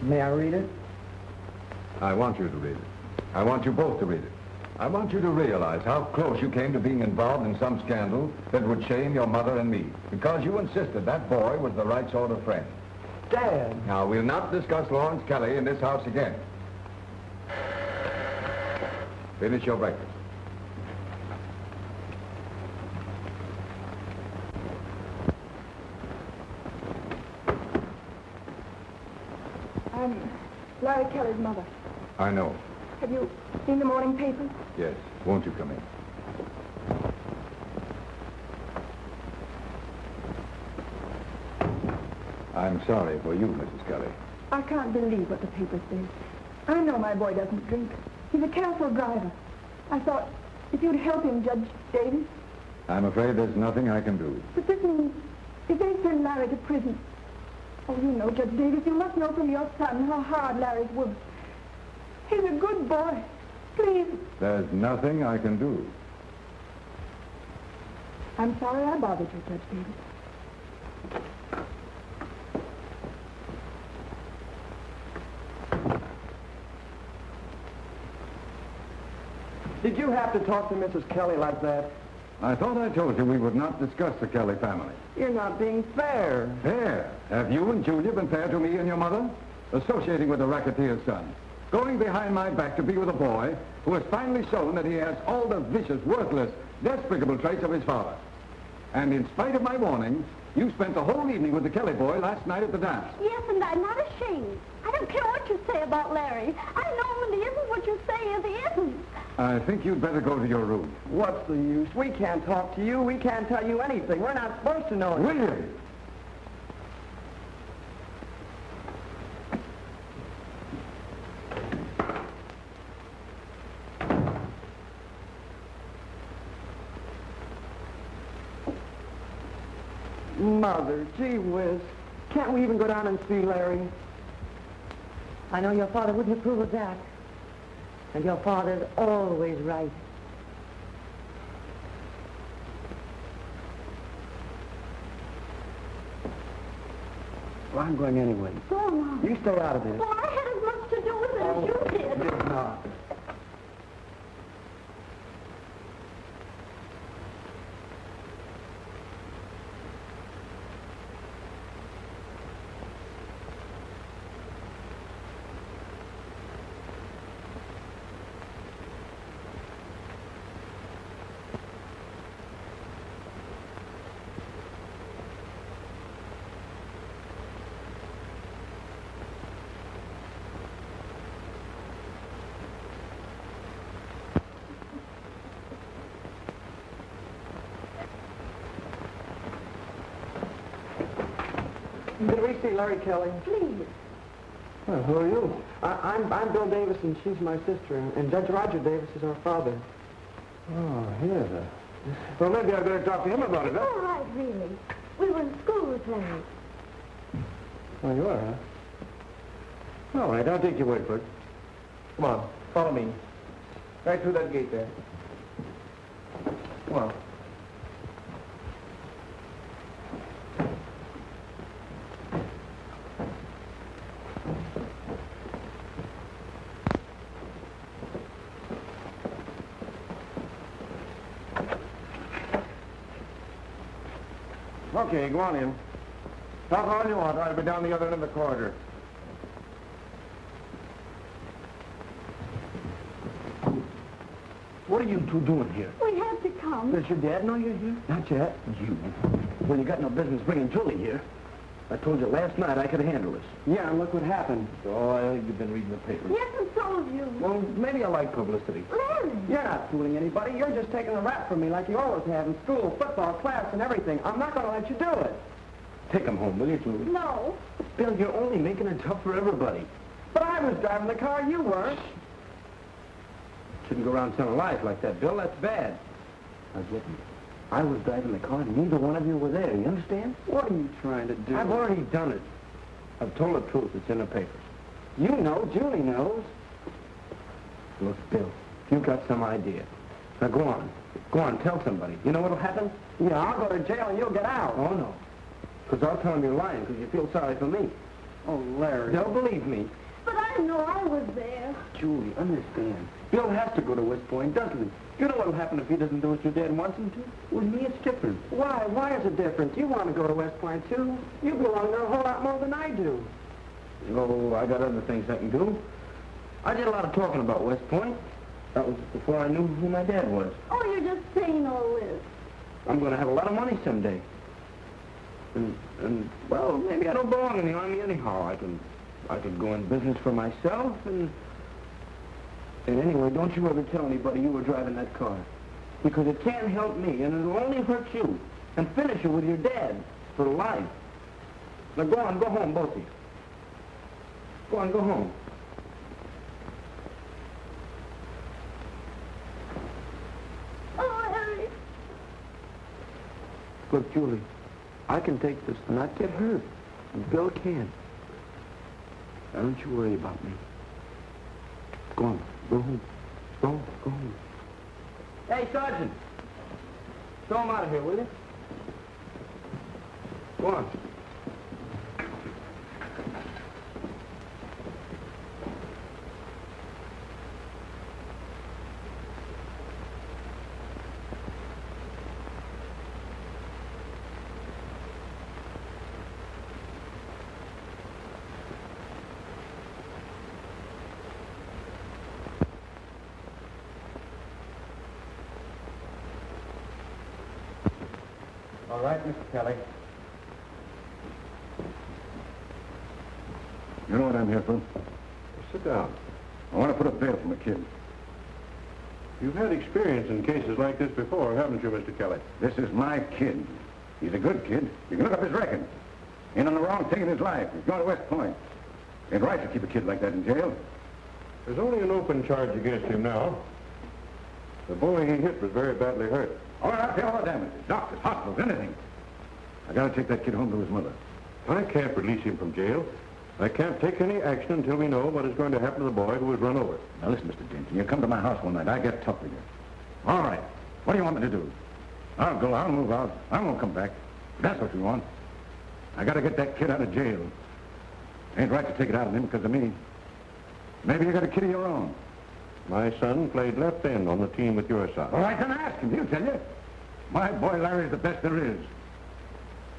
May I read it? I want you to read it. I want you both to read it. I want you to realize how close you came to being involved in some scandal that would shame your mother and me, because you insisted that boy was the right sort of friend. Dad. Now, we'll not discuss Lawrence Kelly in this house again. Finish your breakfast. I'm Larry Kelly's mother. I know. Have you seen the morning papers? Yes. Won't you come in? I'm sorry for you, Mrs. Kelly. I can't believe what the papers say. I know my boy doesn't drink. He's a careful driver. I thought if you'd help him, Judge Davis. I'm afraid there's nothing I can do. But this means if they send Larry to prison. Oh, you know, Judge Davis, you must know from your son how hard Larry's worked. He's a good boy. Please. There's nothing I can do. I'm sorry I bothered you, Judge Davis. Did you have to talk to Mrs. Kelly like that? I thought I told you we would not discuss the Kelly family. You're not being fair. Fair? Have you and Julia been fair to me and your mother? Associating with a racketeer's son. Going behind my back to be with a boy who has finally shown that he has all the vicious, worthless, despicable traits of his father. And in spite of my warnings, you spent the whole evening with the Kelly boy last night at the dance. Yes, and I'm not ashamed. I don't care what you say about Larry. I know him and he isn't what you say he isn't. I think you'd better go to your room. What's the use? We can't talk to you. We can't tell you anything. We're not supposed to know it. William! Mother, gee whiz. Can't we even go down and see Larry? I know your father wouldn't approve of that. And your father's always right. Well, I'm going anyway. Go on. You stay out of this. Well, I had as much to do with it as you did. Did not. Can we see Larry Kelly? Please. Well, who are you? I'm Bill Davis, and she's my sister, and Judge Roger Davis is our father. Oh, yes. Well, maybe I better talk to him about it, It's huh? all right, really. We were in school with Larry. Oh, you are, huh? All right, I'll take your word for it. Come on, follow me. Right through that gate there. Come on. Okay, go on in. Talk all you want. I'll be down the other end of the corridor. What are you two doing here? We had to come. Does your dad know you're here? Not yet. You. Well, you got no business bringing Julie here. I told you last night I could handle this. Yeah, and look what happened. Oh, I think you've been reading the papers. Yes, and so have you. Well, maybe I like publicity. Larry. You're not fooling anybody. You're just taking a rap from me like you always have in school, football, class, and everything. I'm not going to let you do it. Take him home, will you, Julie? No. Bill, you're only making it tough for everybody. But I was driving the car, you weren't. Shouldn't go around telling lies like that, Bill. That's bad. Now, get me. I was driving the car, and neither one of you were there. You understand? What are you trying to do? I've already done it. I've told the truth. It's in the papers. You know, Julie knows. Look, Bill, you've got some idea. Now, go on. Go on, tell somebody. You know what'll happen? Yeah, I'll go to jail and you'll get out. Oh, no. Because I'll tell them you're lying because you feel sorry for me. Oh, Larry. They'll believe me. But I know I was there. Julie, understand. Bill has to go to West Point, doesn't he? You know what'll happen if he doesn't do what your dad wants him to? With me, it's different. Why? Why is it different? You want to go to West Point, too. You belong there a whole lot more than I do. Oh, I got other things I can do. I did a lot of talking about West Point. That was before I knew who my dad was. Oh, you're just saying all this. I'm going to have a lot of money someday. And well, maybe I don't belong in the Army anyhow. I could go in business for myself, and anyway, don't you ever tell anybody you were driving that car. Because it can't help me, and it'll only hurt you, and finish you with your dad for life. Now go on, go home, both of you. Go on, go home. Oh, Harry. Look, Julie, I can take this and not get hurt. And Bill can. Now, don't you worry about me. Go on, go home. Go home. Hey, Sergeant. Throw him out of here, will you? Go on. All right, Mr. Kelly. You know what I'm here for? Sit down. I want to put up bail for my kid. You've had experience in cases like this before, haven't you, Mr. Kelly? This is my kid. He's a good kid. You can look up his record. Ain't on the wrong thing in his life. He's going to West Point. Ain't right to keep a kid like that in jail. There's only an open charge against him now. The boy he hit was very badly hurt. All right, I'll pay all the damages. Doctors, hospitals, anything. I got to take that kid home to his mother. I can't release him from jail. I can't take any action until we know what is going to happen to the boy who was run over. Now listen, Mr. Jenkins, you come to my house one night. I get tough with you. All right. What do you want me to do? I'll go. I'll move out. I won't come back. If that's what you want. I got to get that kid out of jail. Ain't right to take it out of him because of me. Maybe you got a kid of your own. My son played left end on the team with your son. All right, then ask him. He'll tell you. My boy Larry's the best there is.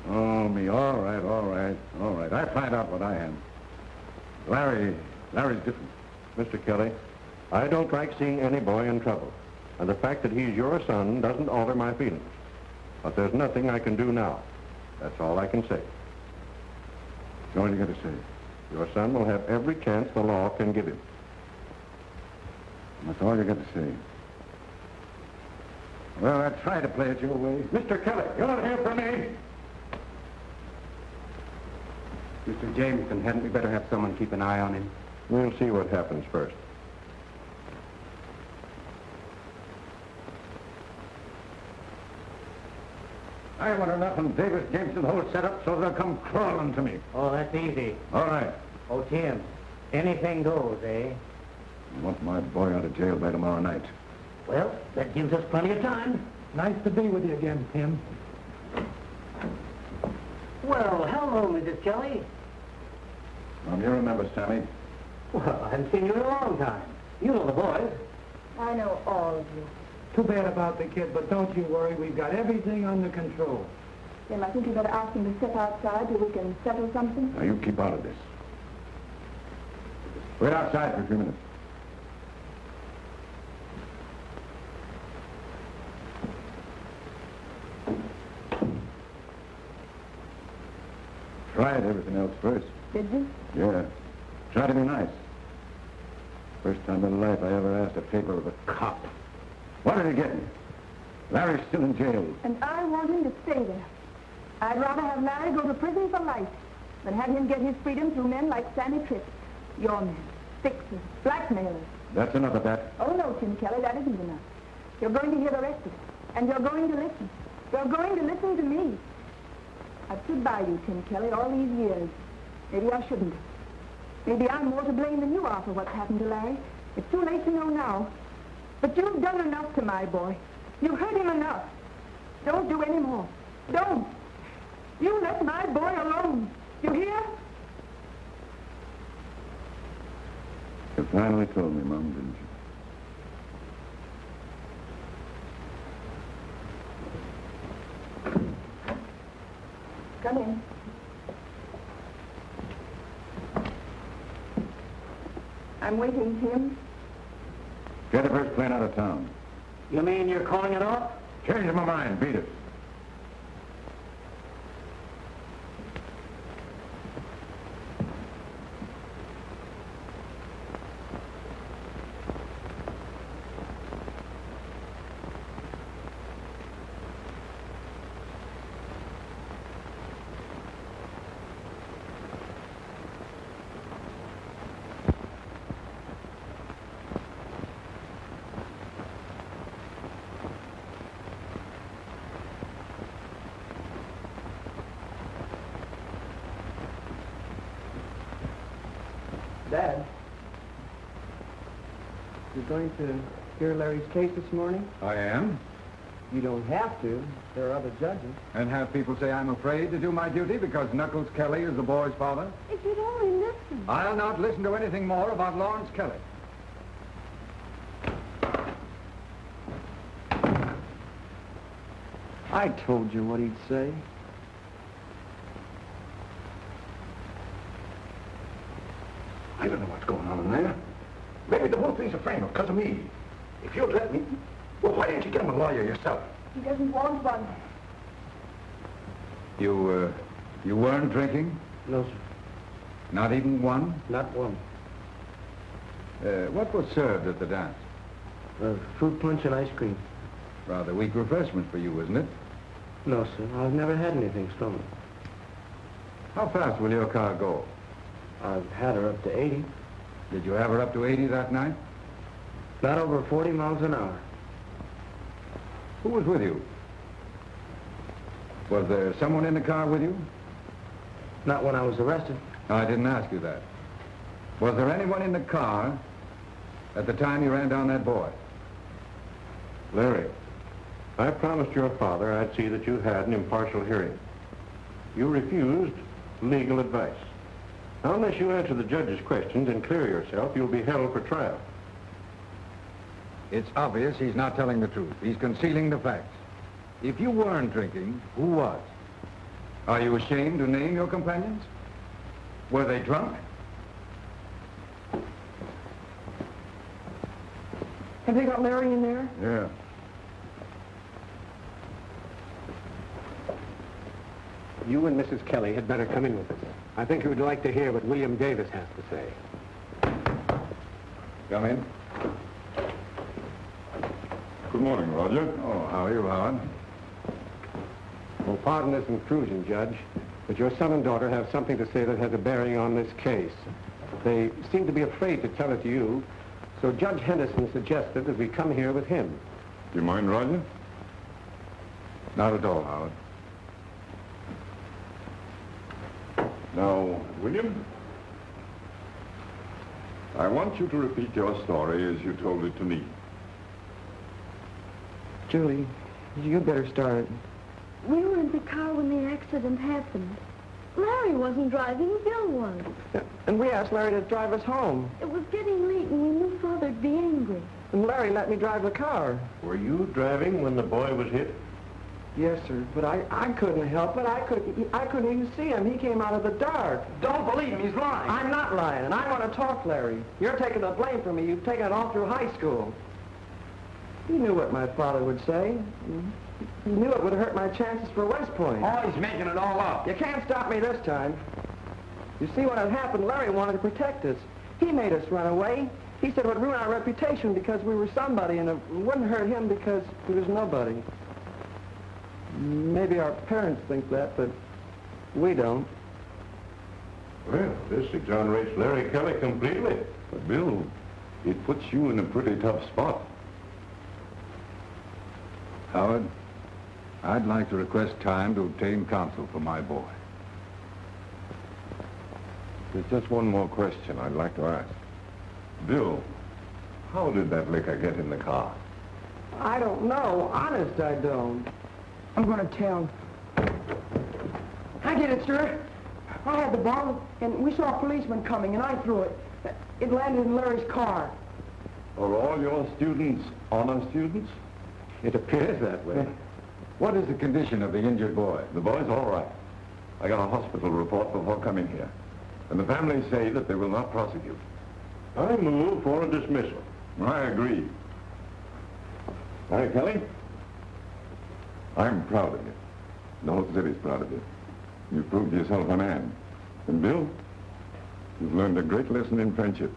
Oh, me. All right. I find out what I am. Larry's different. Mr. Kelly, I don't like seeing any boy in trouble. And the fact that he's your son doesn't alter my feelings. But there's nothing I can do now. That's all I can say. So what are you going to say? Your son will have every chance the law can give him. That's all you got to say. Well, I try to play it your way. Mr. Kelly, you're here for me. Mr. Jameson, hadn't we better have someone keep an eye on him? We'll see what happens first. I want enough from Davis Jameson's whole setup so they'll come crawling to me. Oh, that's easy. All right. Oh, Tim, anything goes, eh? I want my boy out of jail by tomorrow night. Well, that gives us plenty of time. Nice to be with you again, Tim. Well, hello, Mrs. Kelly. You remember, Sammy? Well, I haven't seen you in a long time. You know the boys. I know all of you. Too bad about the kid, but don't you worry. We've got everything under control. Jim, I think you better ask him to step outside till we can settle something. Now, you keep out of this. Wait outside for a few minutes. Tried everything else first. Did you? Yeah. Try to be nice. First time in life I ever asked a favor of a cop. What did he get me? Larry's still in jail. And I want him to stay there. I'd rather have Larry go to prison for life than have him get his freedom through men like Sammy Tripp. Your men, fixers, blackmailers. That's enough of that. Oh, no, Tim Kelly, that isn't enough. You're going to hear the rest of it. And you're going to listen. You're going to listen to me. I've stood by you, Tim Kelly, all these years. Maybe I shouldn't. Maybe I'm more to blame than you are for what's happened to Larry. It's too late to know now. But you've done enough to my boy. You hurt him enough. Don't do any more. Don't. You let my boy alone. You hear? You finally told me, Mom, didn't you? Come in. I'm waiting, Tim. Get the first plane out of town. You mean you're calling it off? Changed my mind. Beat it. Dad, you're going to hear Larry's case this morning? I am. You don't have to. There are other judges. And have people say I'm afraid to do my duty because Knuckles Kelly is the boy's father? If you'd only listen. I'll not listen to anything more about Lawrence Kelly. I told you what he'd say. I don't know what's going on in there. Maybe the whole thing's a frame-up because of me. If you'd let me... Well, why didn't you get him a lawyer yourself? He doesn't want one. You weren't drinking? No, sir. Not even one? Not one. What was served at the dance? Fruit punch and ice cream. Rather weak refreshment for you, isn't it? No, sir. I've never had anything strong. How fast will your car go? I've had her up to 80. Did you have her up to 80 that night? Not over 40 miles an hour. Who was with you? Was there someone in the car with you? Not when I was arrested. I didn't ask you that. Was there anyone in the car at the time you ran down that boy? Larry, I promised your father I'd see that you had an impartial hearing. You refused legal advice. Now, unless you answer the judge's questions and clear yourself, you'll be held for trial. It's obvious he's not telling the truth. He's concealing the facts. If you weren't drinking, who was? Are you ashamed to name your companions? Were they drunk? Have they got Larry in there? Yeah. You and Mrs. Kelly had better come in with us. I think you would like to hear what William Davis has to say. Come in. Good morning, Roger. Oh, how are you, Howard? Well, pardon this intrusion, Judge, but your son and daughter have something to say that has a bearing on this case. They seem to be afraid to tell it to you, so Judge Henderson suggested that we come here with him. Do you mind, Roger? Not at all, Howard. Now, William, I want you to repeat your story as you told it to me. Julie, you better start. We were in the car when the accident happened. Larry wasn't driving, Bill was. And we asked Larry to drive us home. It was getting late and we knew Father'd be angry. And Larry let me drive the car. Were you driving when the boy was hit? Yes, sir, but I couldn't help it. I couldn't even see him. He came out of the dark. Don't believe him. He's lying. I'm not lying, and I want to talk, Larry. You're taking the blame for me. You've taken it all through high school. He knew what my father would say. He knew it would hurt my chances for West Point. Oh, he's making it all up. You can't stop me this time. You see, when it happened, Larry wanted to protect us. He made us run away. He said it would ruin our reputation because we were somebody, and it wouldn't hurt him because he was nobody. Maybe our parents think that, but we don't. Well, this exonerates Larry Kelly completely. But, Bill, it puts you in a pretty tough spot. Howard, I'd like to request time to obtain counsel for my boy. There's just one more question I'd like to ask. Bill, how did that liquor get in the car? I don't know. Honest, I don't. I'm going to tell. I did it, sir. I had the bottle, and we saw a policeman coming, and I threw it. It landed in Larry's car. Are all your students honor students? It appears that way. What is the condition of the injured boy? The boy's all right. I got a hospital report before coming here. And the family say that they will not prosecute. I move for a dismissal. I agree. Larry Kelly, I'm proud of you. The whole city's proud of you. You've proved yourself a man. And Bill, you've learned a great lesson in friendship.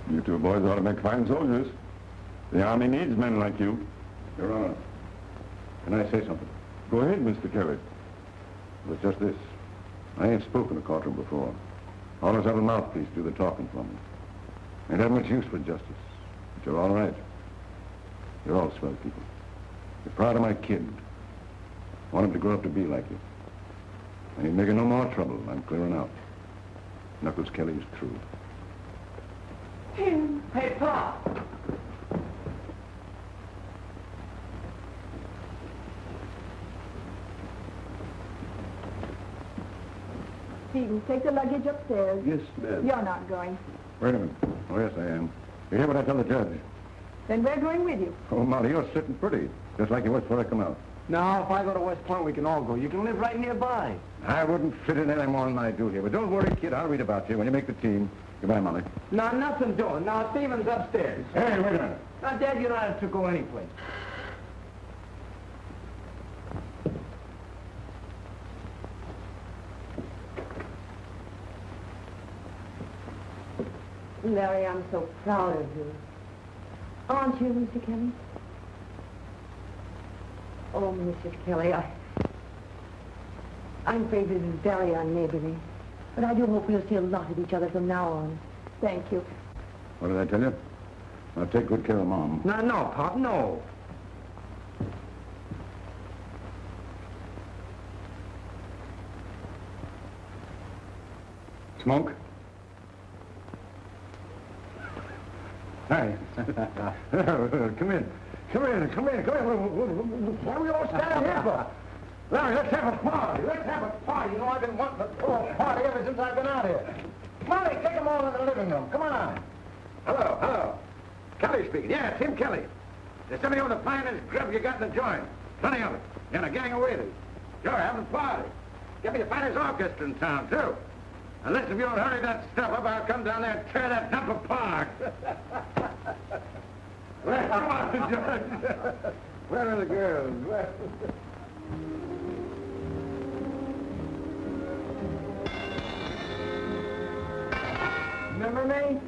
You two boys ought to make fine soldiers. The Army needs men like you. Your Honor, can I say something? Go ahead, Mr. Kelly. It was just this. I ain't spoken a courtroom before. Always have a mouthpiece do the talking for me. Ain't had much use for justice. But you're all right. You're all swell people. You're proud of my kid. Want him to grow up to be like you. I ain't making no more trouble. I'm clearing out. Knuckles Kelly's through. Hey, Pop. Stevens, take the luggage upstairs. Yes, ma'am. You're not going. Wait a minute. Oh, yes, I am. You hear what I tell the judge? Then we're going with you. Oh, Molly, you're sitting pretty. Just like you was before I come out. No, if I go to West Point, we can all go. You can live right nearby. I wouldn't fit in any more than I do here. But don't worry, kid. I'll read about you when you make the team. Goodbye, Molly. No, nothing doing. Now, Stevens upstairs. Hey, wait a minute. Now, Dad, you don't have to go anyplace. Larry, I'm so proud of you. Aren't you, Mr. Kelly? Oh, Mrs. Kelly, I'm afraid this is very unneighborly. But I do hope we'll see a lot of each other from now on. Thank you. What did I tell you? Now, take good care of Mom. No, Pop, no. Smoke? Hi. Come in. What are we all standing here for? Larry, let's have a party. Let's have a party. You know, I've been wanting to throw a party ever since I've been out here. Molly, take them all in the living room. Come on. Hello. Kelly speaking. Yeah, Tim Kelly. There's somebody on the finest grub you got in the joint. Plenty of it. And a gang of waiters. Sure, having a party. Get me the finest orchestra in town, too. Unless if you don't hurry that stuff up, I'll come down there and tear that dump apart. Well, come on, Judge. Where are the girls? Remember me?